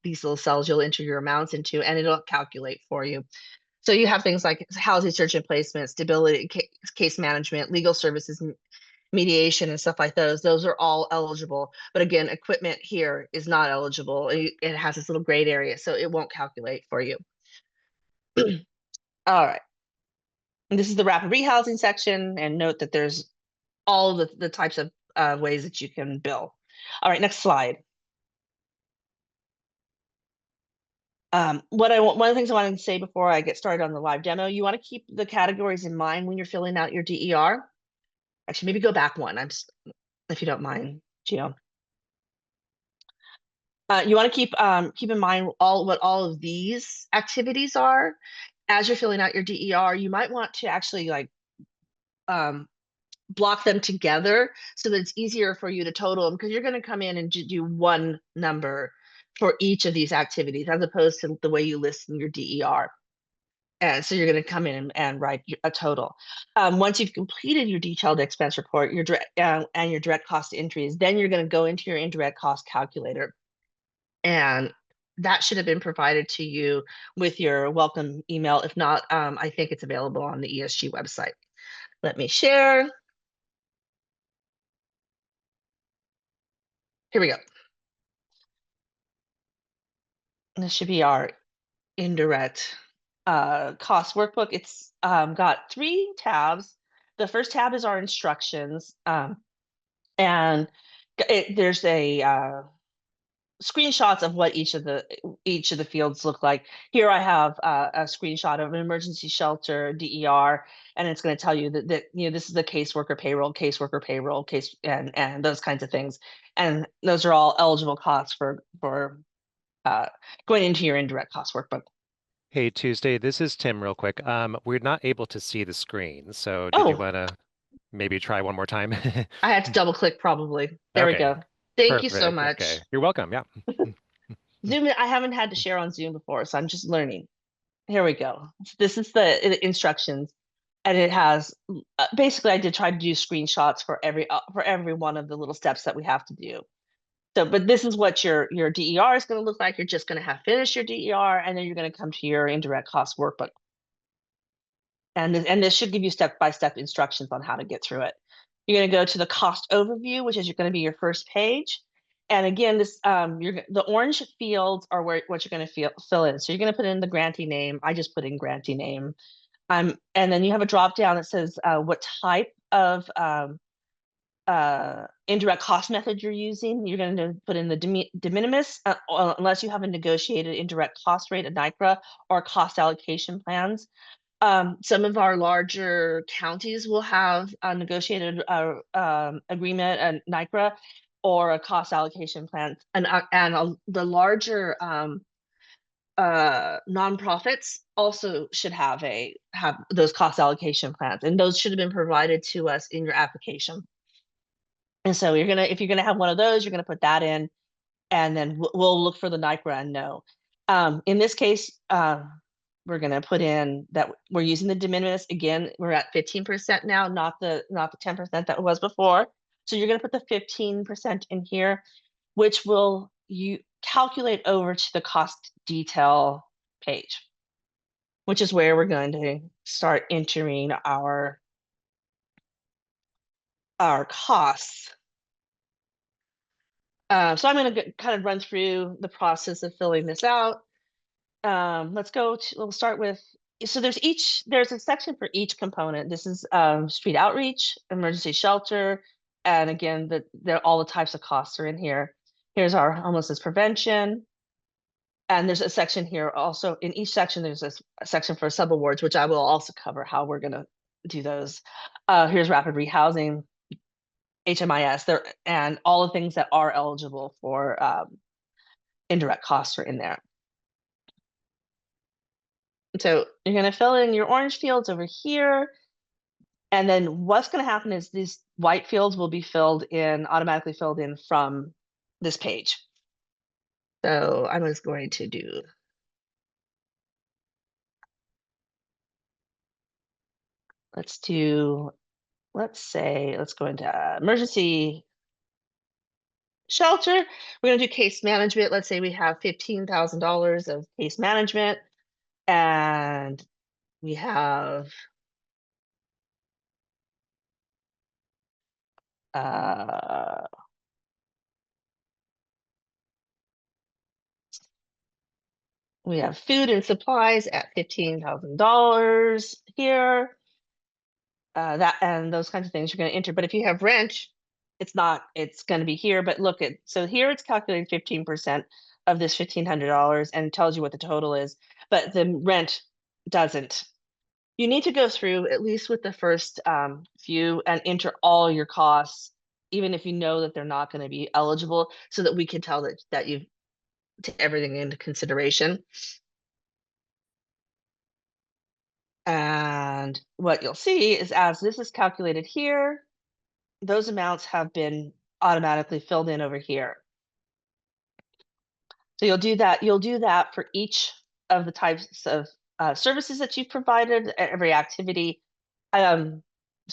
these little cells you'll enter your amounts into, and it'll calculate for you. So you have things like housing search and placement, stability, case management, legal services, mediation, and stuff like those. Those are all eligible. But again, equipment here is not eligible. It has this little gray area, so it won't calculate for you. All right. And this is the rapid rehousing section, and note that there's all the types of ways that you can bill. All right, next slide. One of the things I wanted to say before I get started on the live demo, you want to keep the categories in mind when you're filling out your DER. Actually, maybe go back one. If you don't mind, Gio. You want to keep in mind what all of these activities are as you're filling out your DER. You might want to actually like block them together so that it's easier for you to total them, because you're going to come in and do one number for each of these activities as opposed to the way you list in your DER. And so you're going to come in and write a total. Once you've completed your detailed expense report, your direct cost entries, then you're going to go into your indirect cost calculator. And that should have been provided to you with your welcome email. If not, I think it's available on the ESG website. Let me share. Here we go. This should be our indirect cost workbook. It's got 3 tabs. The first tab is our instructions, and there's a screenshots of what each of the fields look like. Here I have a screenshot of an emergency shelter DER, and it's going to tell you that this is the caseworker payroll, case, and those kinds of things. And those are all eligible costs for going into your indirect cost workbook. Hey, Tuesday, this is Tim real quick. We're not able to see the screen, so did you want to maybe try one more time? I had to double click probably. There we go. Thank you so much. Okay. You're welcome. Yeah. Zoom, I haven't had to share on Zoom before, so I'm just learning. Here we go. This is the instructions, and it has basically I did try to do screenshots for every one of the little steps that we have to do. So, but this is what your DER is going to look like. You're just going to have finished your DER, and then you're going to come to your indirect cost workbook. And this should give you step-by-step instructions on how to get through it. You're going to go to the cost overview, which is going to be your first page. And again, this the orange fields are what you're going to fill in. So you're going to put in the grantee name. I just put in grantee name. And then you have a drop down that says what type of indirect cost method you're using. You're going to put in the de minimis, unless you have a negotiated indirect cost rate, a NICRA, or cost allocation plans. Some of our larger counties will have a negotiated agreement, a NICRA, or a cost allocation plan. And the larger nonprofits also should have those cost allocation plans, and those should have been provided to us in your application. And so if you're gonna have one of those, you're gonna put that in, and then we'll look for the NICRA and know. In this case, we're gonna put in that we're using the de minimis. Again, we're at 15% now, not the 10% that was before. So you're gonna put the 15% in here, which will you calculate over to the cost detail page, which is where we're going to start entering our costs. So I'm going to kind of run through the process of filling this out. We'll start with so there's a section for each component. This is street outreach, emergency shelter, and again, all the types of costs are in here. Here's our homelessness prevention. And there's a section here also. In each section, there's a section for subawards, which I will also cover how we're going to do those. Here's rapid rehousing, HMIS, there, and all the things that are eligible for indirect costs are in there. So you're going to fill in your orange fields over here. And then what's going to happen is these white fields will be automatically filled in from this page. So I was going to do, let's go into emergency shelter. We're going to do case management. Let's say we have $15,000 of case management, and we have food and supplies at $15,000 here. That and those kinds of things you're going to enter. But if you have rent, it's going to be here. But so here it's calculating 15% of this $1,500 and tells you what the total is, but the rent doesn't. You need to go through at least with the first few and enter all your costs, even if you know that they're not going to be eligible, so that we can tell that you've taken everything into consideration. And what you'll see is as this is calculated here, those amounts have been automatically filled in over here. So you'll do that for each of the types of services that you've provided, every activity. So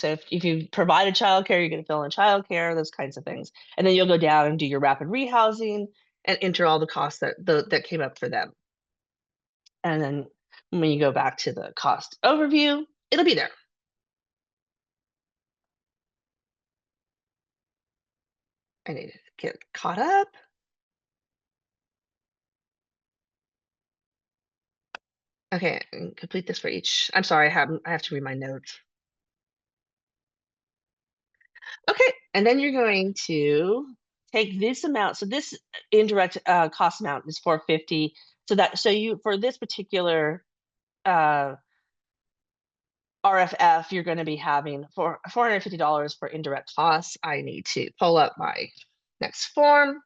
if you provided childcare, you're going to fill in childcare, those kinds of things. And then you'll go down and do your rapid rehousing and enter all the costs that came up for them. And then when you go back to the cost overview, it'll be there. I need to get caught up. Okay, and complete this for each. I'm sorry, I have to read my notes. Okay, and then you're going to take this amount. So this indirect cost amount is $450. For this particular RFF, you're going to be having $450 for indirect costs. I need to pull up my next form.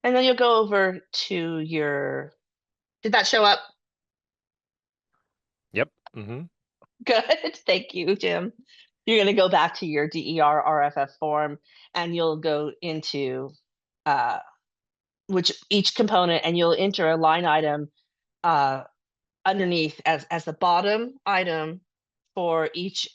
And then you'll go over to your, did that show up? Yep. Mm-hmm. Good. Thank you, Jim. You're going to go back to your DER RFF form, and you'll go into each component, and you'll enter a line item underneath as the bottom item for each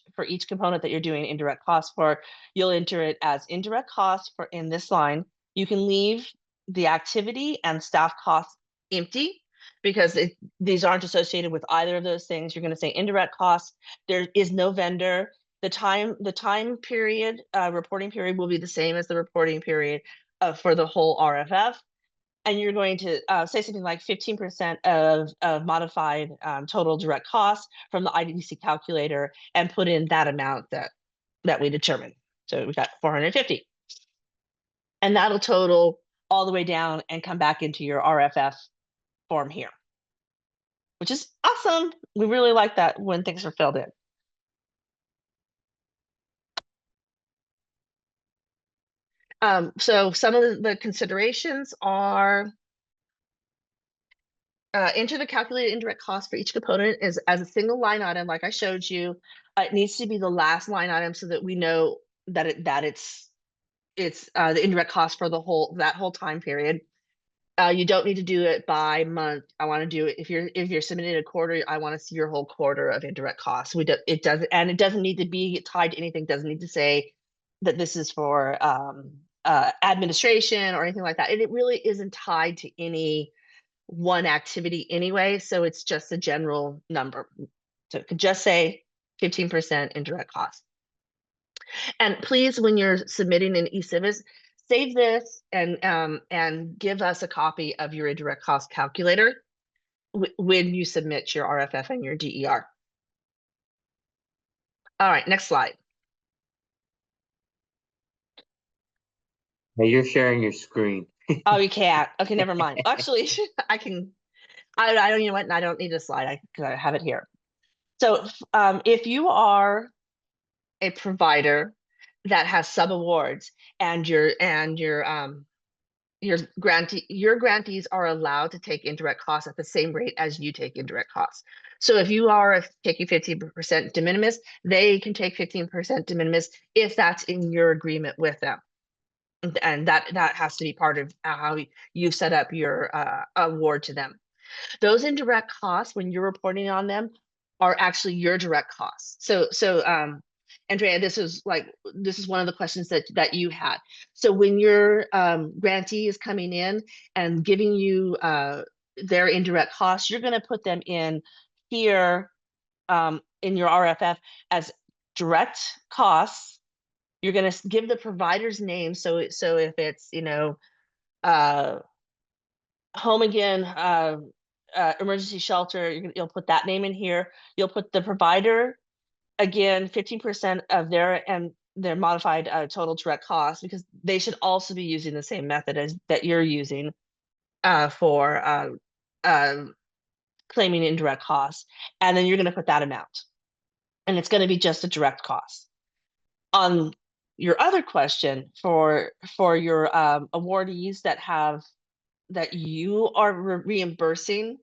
component that you're doing indirect costs for. You'll enter it as indirect costs for in this line. You can leave the activity and staff costs empty because these aren't associated with either of those things. You're going to say indirect costs. There is no vendor. The time period, reporting period will be the same as the reporting period for the whole RFF. And you're going to say something like 15% of modified total direct costs from the IDC calculator and put in that amount that we determined. So we've got 450. And that'll total all the way down and come back into your RFF form here, which is awesome. We really like that when things are filled in. So some of the considerations are enter the calculated indirect cost for each component as a single line item, like I showed you. It needs to be the last line item so that we know that it's the indirect cost for that whole time period. You don't need to do it by month. I want to do it if you're submitting a quarter. I want to see your whole quarter of indirect costs. It doesn't need to be tied to anything. It doesn't need to say that this is for administration or anything like that. It really isn't tied to any one activity anyway, so it's just a general number. So it could just say 15% indirect cost. And please, when you're submitting an eCivis, save this and give us a copy of your indirect cost calculator when you submit your RFF and your DER. All right, next slide. Now you're sharing your screen. Oh, you can't. Okay, never mind. Actually, I can. I don't. You know what? I don't need a slide. Because I have it here. So, if you are a provider that has subawards and your grantees are allowed to take indirect costs at the same rate as you take indirect costs. So if you are taking 15% de minimis, they can take 15% de minimis if that's in your agreement with them. And that has to be part of how you've set up your award to them. Those indirect costs, when you're reporting on them, are actually your direct costs. So Andrea, this is one of the questions that you had. So when your grantee is coming in and giving you their indirect costs, you're going to put them in here in your RFF as direct costs. You're going to give the provider's name. So if it's, home again, emergency shelter, you'll put that name in here. You'll put the provider, again, 15% of their modified total direct cost, because they should also be using the same method as that you're using for claiming indirect costs. And then you're going to put that amount. And it's going to be just a direct cost. On your other question, for your awardees that you are reimbursing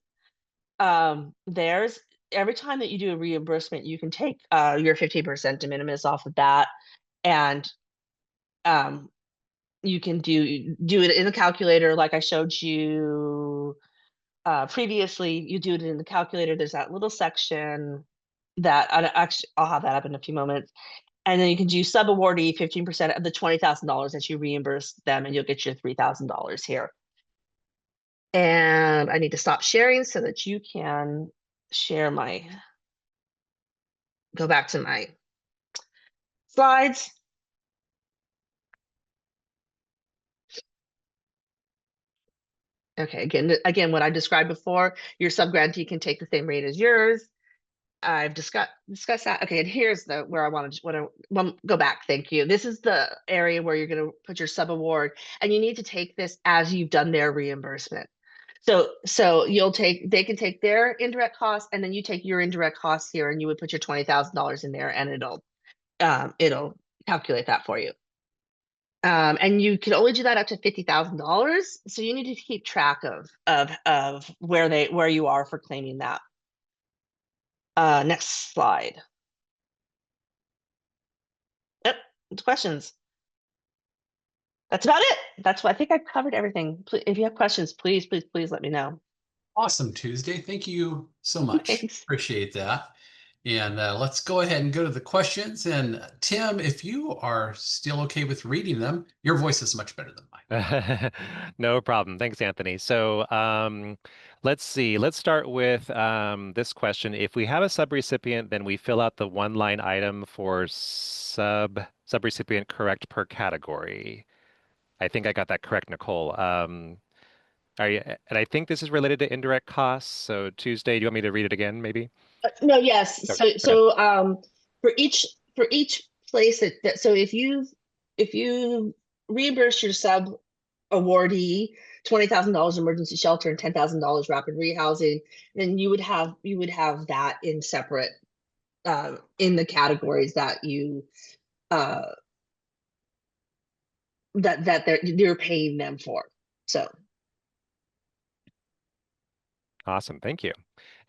theirs, every time that you do a reimbursement, you can take your 15% de minimis off of that, and you can do it in the calculator like I showed you previously. You do it in the calculator. There's that little section that I'll have that up in a few moments. And then you can do sub-awardee 15% of the $20,000 that you reimburse them, and you'll get your $3,000 here. And I need to stop sharing so that you can share go back to my slides. Okay, again, what I described before, your subgrantee can take the same rate as yours. I've discussed that. Okay, and here's where I want to go back. Thank you. This is the area where you're going to put your subaward, and you need to take this as you've done their reimbursement. So they can take their indirect costs, and then you take your indirect costs here, and you would put your $20,000 in there, and it'll calculate that for you. And you can only do that up to $50,000. So you need to keep track of where you are for claiming that. Next slide. Yep, questions. That's about it. That's what I think I've covered everything. If you have questions, please let me know. Awesome, Tuesday. Thank you so much. Thanks. Appreciate that. And let's go ahead and go to the questions. And Tim, if you are still okay with reading them, your voice is much better than mine. No problem. Thanks, Anthony. So let's see. Let's start with this question. If we have a subrecipient, then we fill out the one-line item for subrecipient correct per category. I think I got that correct, Nicole. And I think this is related to indirect costs. So Tuesday, do you want me to read it again, maybe? No, yes. Okay. So for each place so if you reimburse your sub awardee $20,000 emergency shelter and $10,000 rapid rehousing, then you would have that in separate in the categories that you that you're paying them for. So awesome, thank you.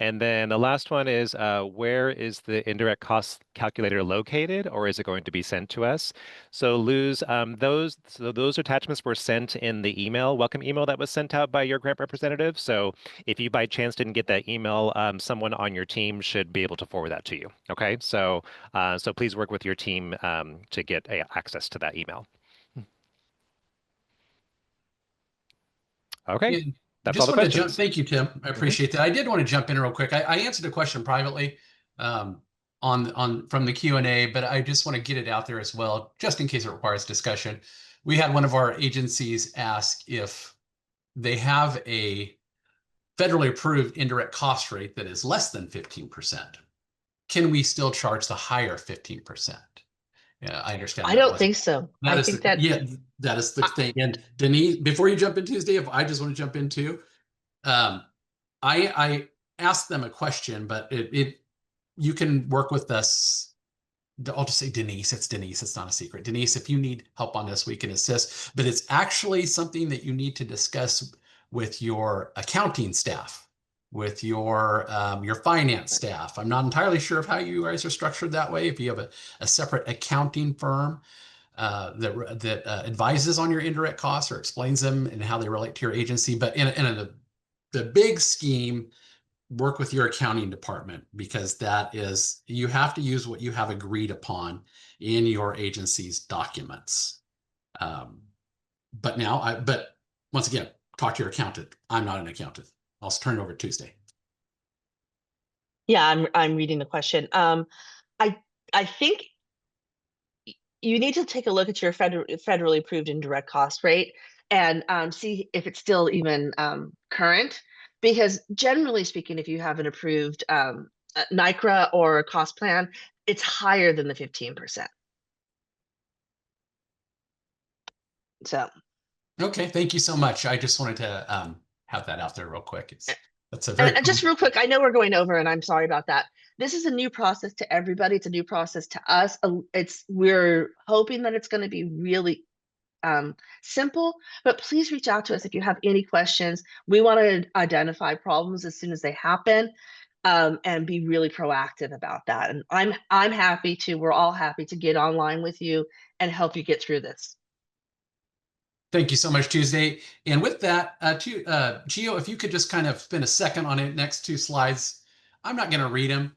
And then the last one is where is the indirect cost calculator located, or is it going to be sent to us? So Luz, those attachments were sent in the welcome email that was sent out by your grant representative. So if you by chance didn't get that email, someone on your team should be able to forward that to you. Okay, so so please work with your team to get access to that email. Okay. And That's just all the want to questions. thank you, Tim. I appreciate that. I did want to jump in real quick. I answered a question privately. from the Q&A, but I just want to get it out there as well, just in case it requires discussion. We had one of our agencies ask if they have a federally approved indirect cost rate that is less than 15%. Can we still charge the higher 15%? Yeah, I understand. I don't think so. That I is think the, that yeah, that is the thing. And Denise, before you jump in Tuesday, if I just want to jump in too, I asked them a question, but you can work with us. I'll just say Denise. It's Denise. It's not a secret. Denise, if you need help on this, we can assist. But it's actually something that you need to discuss with your accounting staff, with your finance staff. I'm not entirely sure of how you guys are structured that way. If you have a separate accounting firm that advises on your indirect costs or explains them and how they relate to your agency, but in the big scheme, work with your accounting department, because that is, you have to use what you have agreed upon in your agency's documents. But once again, talk to your accountant. I'm not an accountant. I'll turn it over Tuesday. Yeah, I'm reading the question. I think you need to take a look at your federally approved indirect cost rate and see if it's still even current. Because generally speaking, if you have an approved NICRA or cost plan, it's higher than the 15%. So. Okay, thank you so much. I just wanted to have that out there real quick. That's a very And just real quick, I know we're going over, and I'm sorry about that. This is a new process to everybody. It's a new process to us. We're hoping that it's going to be really simple, but please reach out to us if you have any questions. We want to identify problems as soon as they happen, and be really proactive about that. And I'm happy to. We're all happy to get online with you and help you get through this. Thank you so much, Tuesday. And with that, Gio, if you could just kind of spend a second on it, next two slides. I'm not going to read them.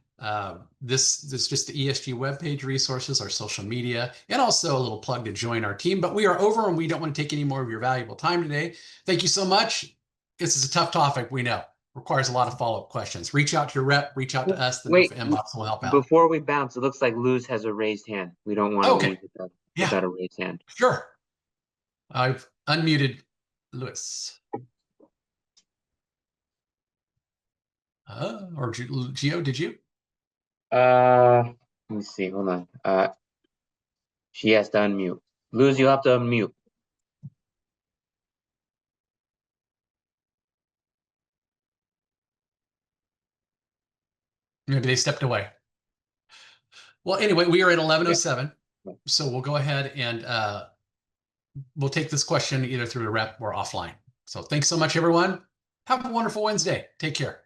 This is just the ESG webpage resources, our social media, and also a little plug to join our team. But we are over and we don't want to take any more of your valuable time today. Thank you so much. This is a tough topic, we know. Requires a lot of follow-up questions. Reach out to your rep, reach out to us. The Wait, inbox will help out. Before we bounce, it looks like Luz has a raised hand. We don't want to leave without a raised hand. Sure. I've unmuted Lewis. Or Gio, did you? Let me see. Hold on. She has to unmute. Luz, you have to unmute. Maybe they stepped away. Well, anyway, we are at 11:07, so we'll go ahead and we'll take this question either through a rep or offline. So thanks so much, everyone. Have a wonderful Wednesday. Take care.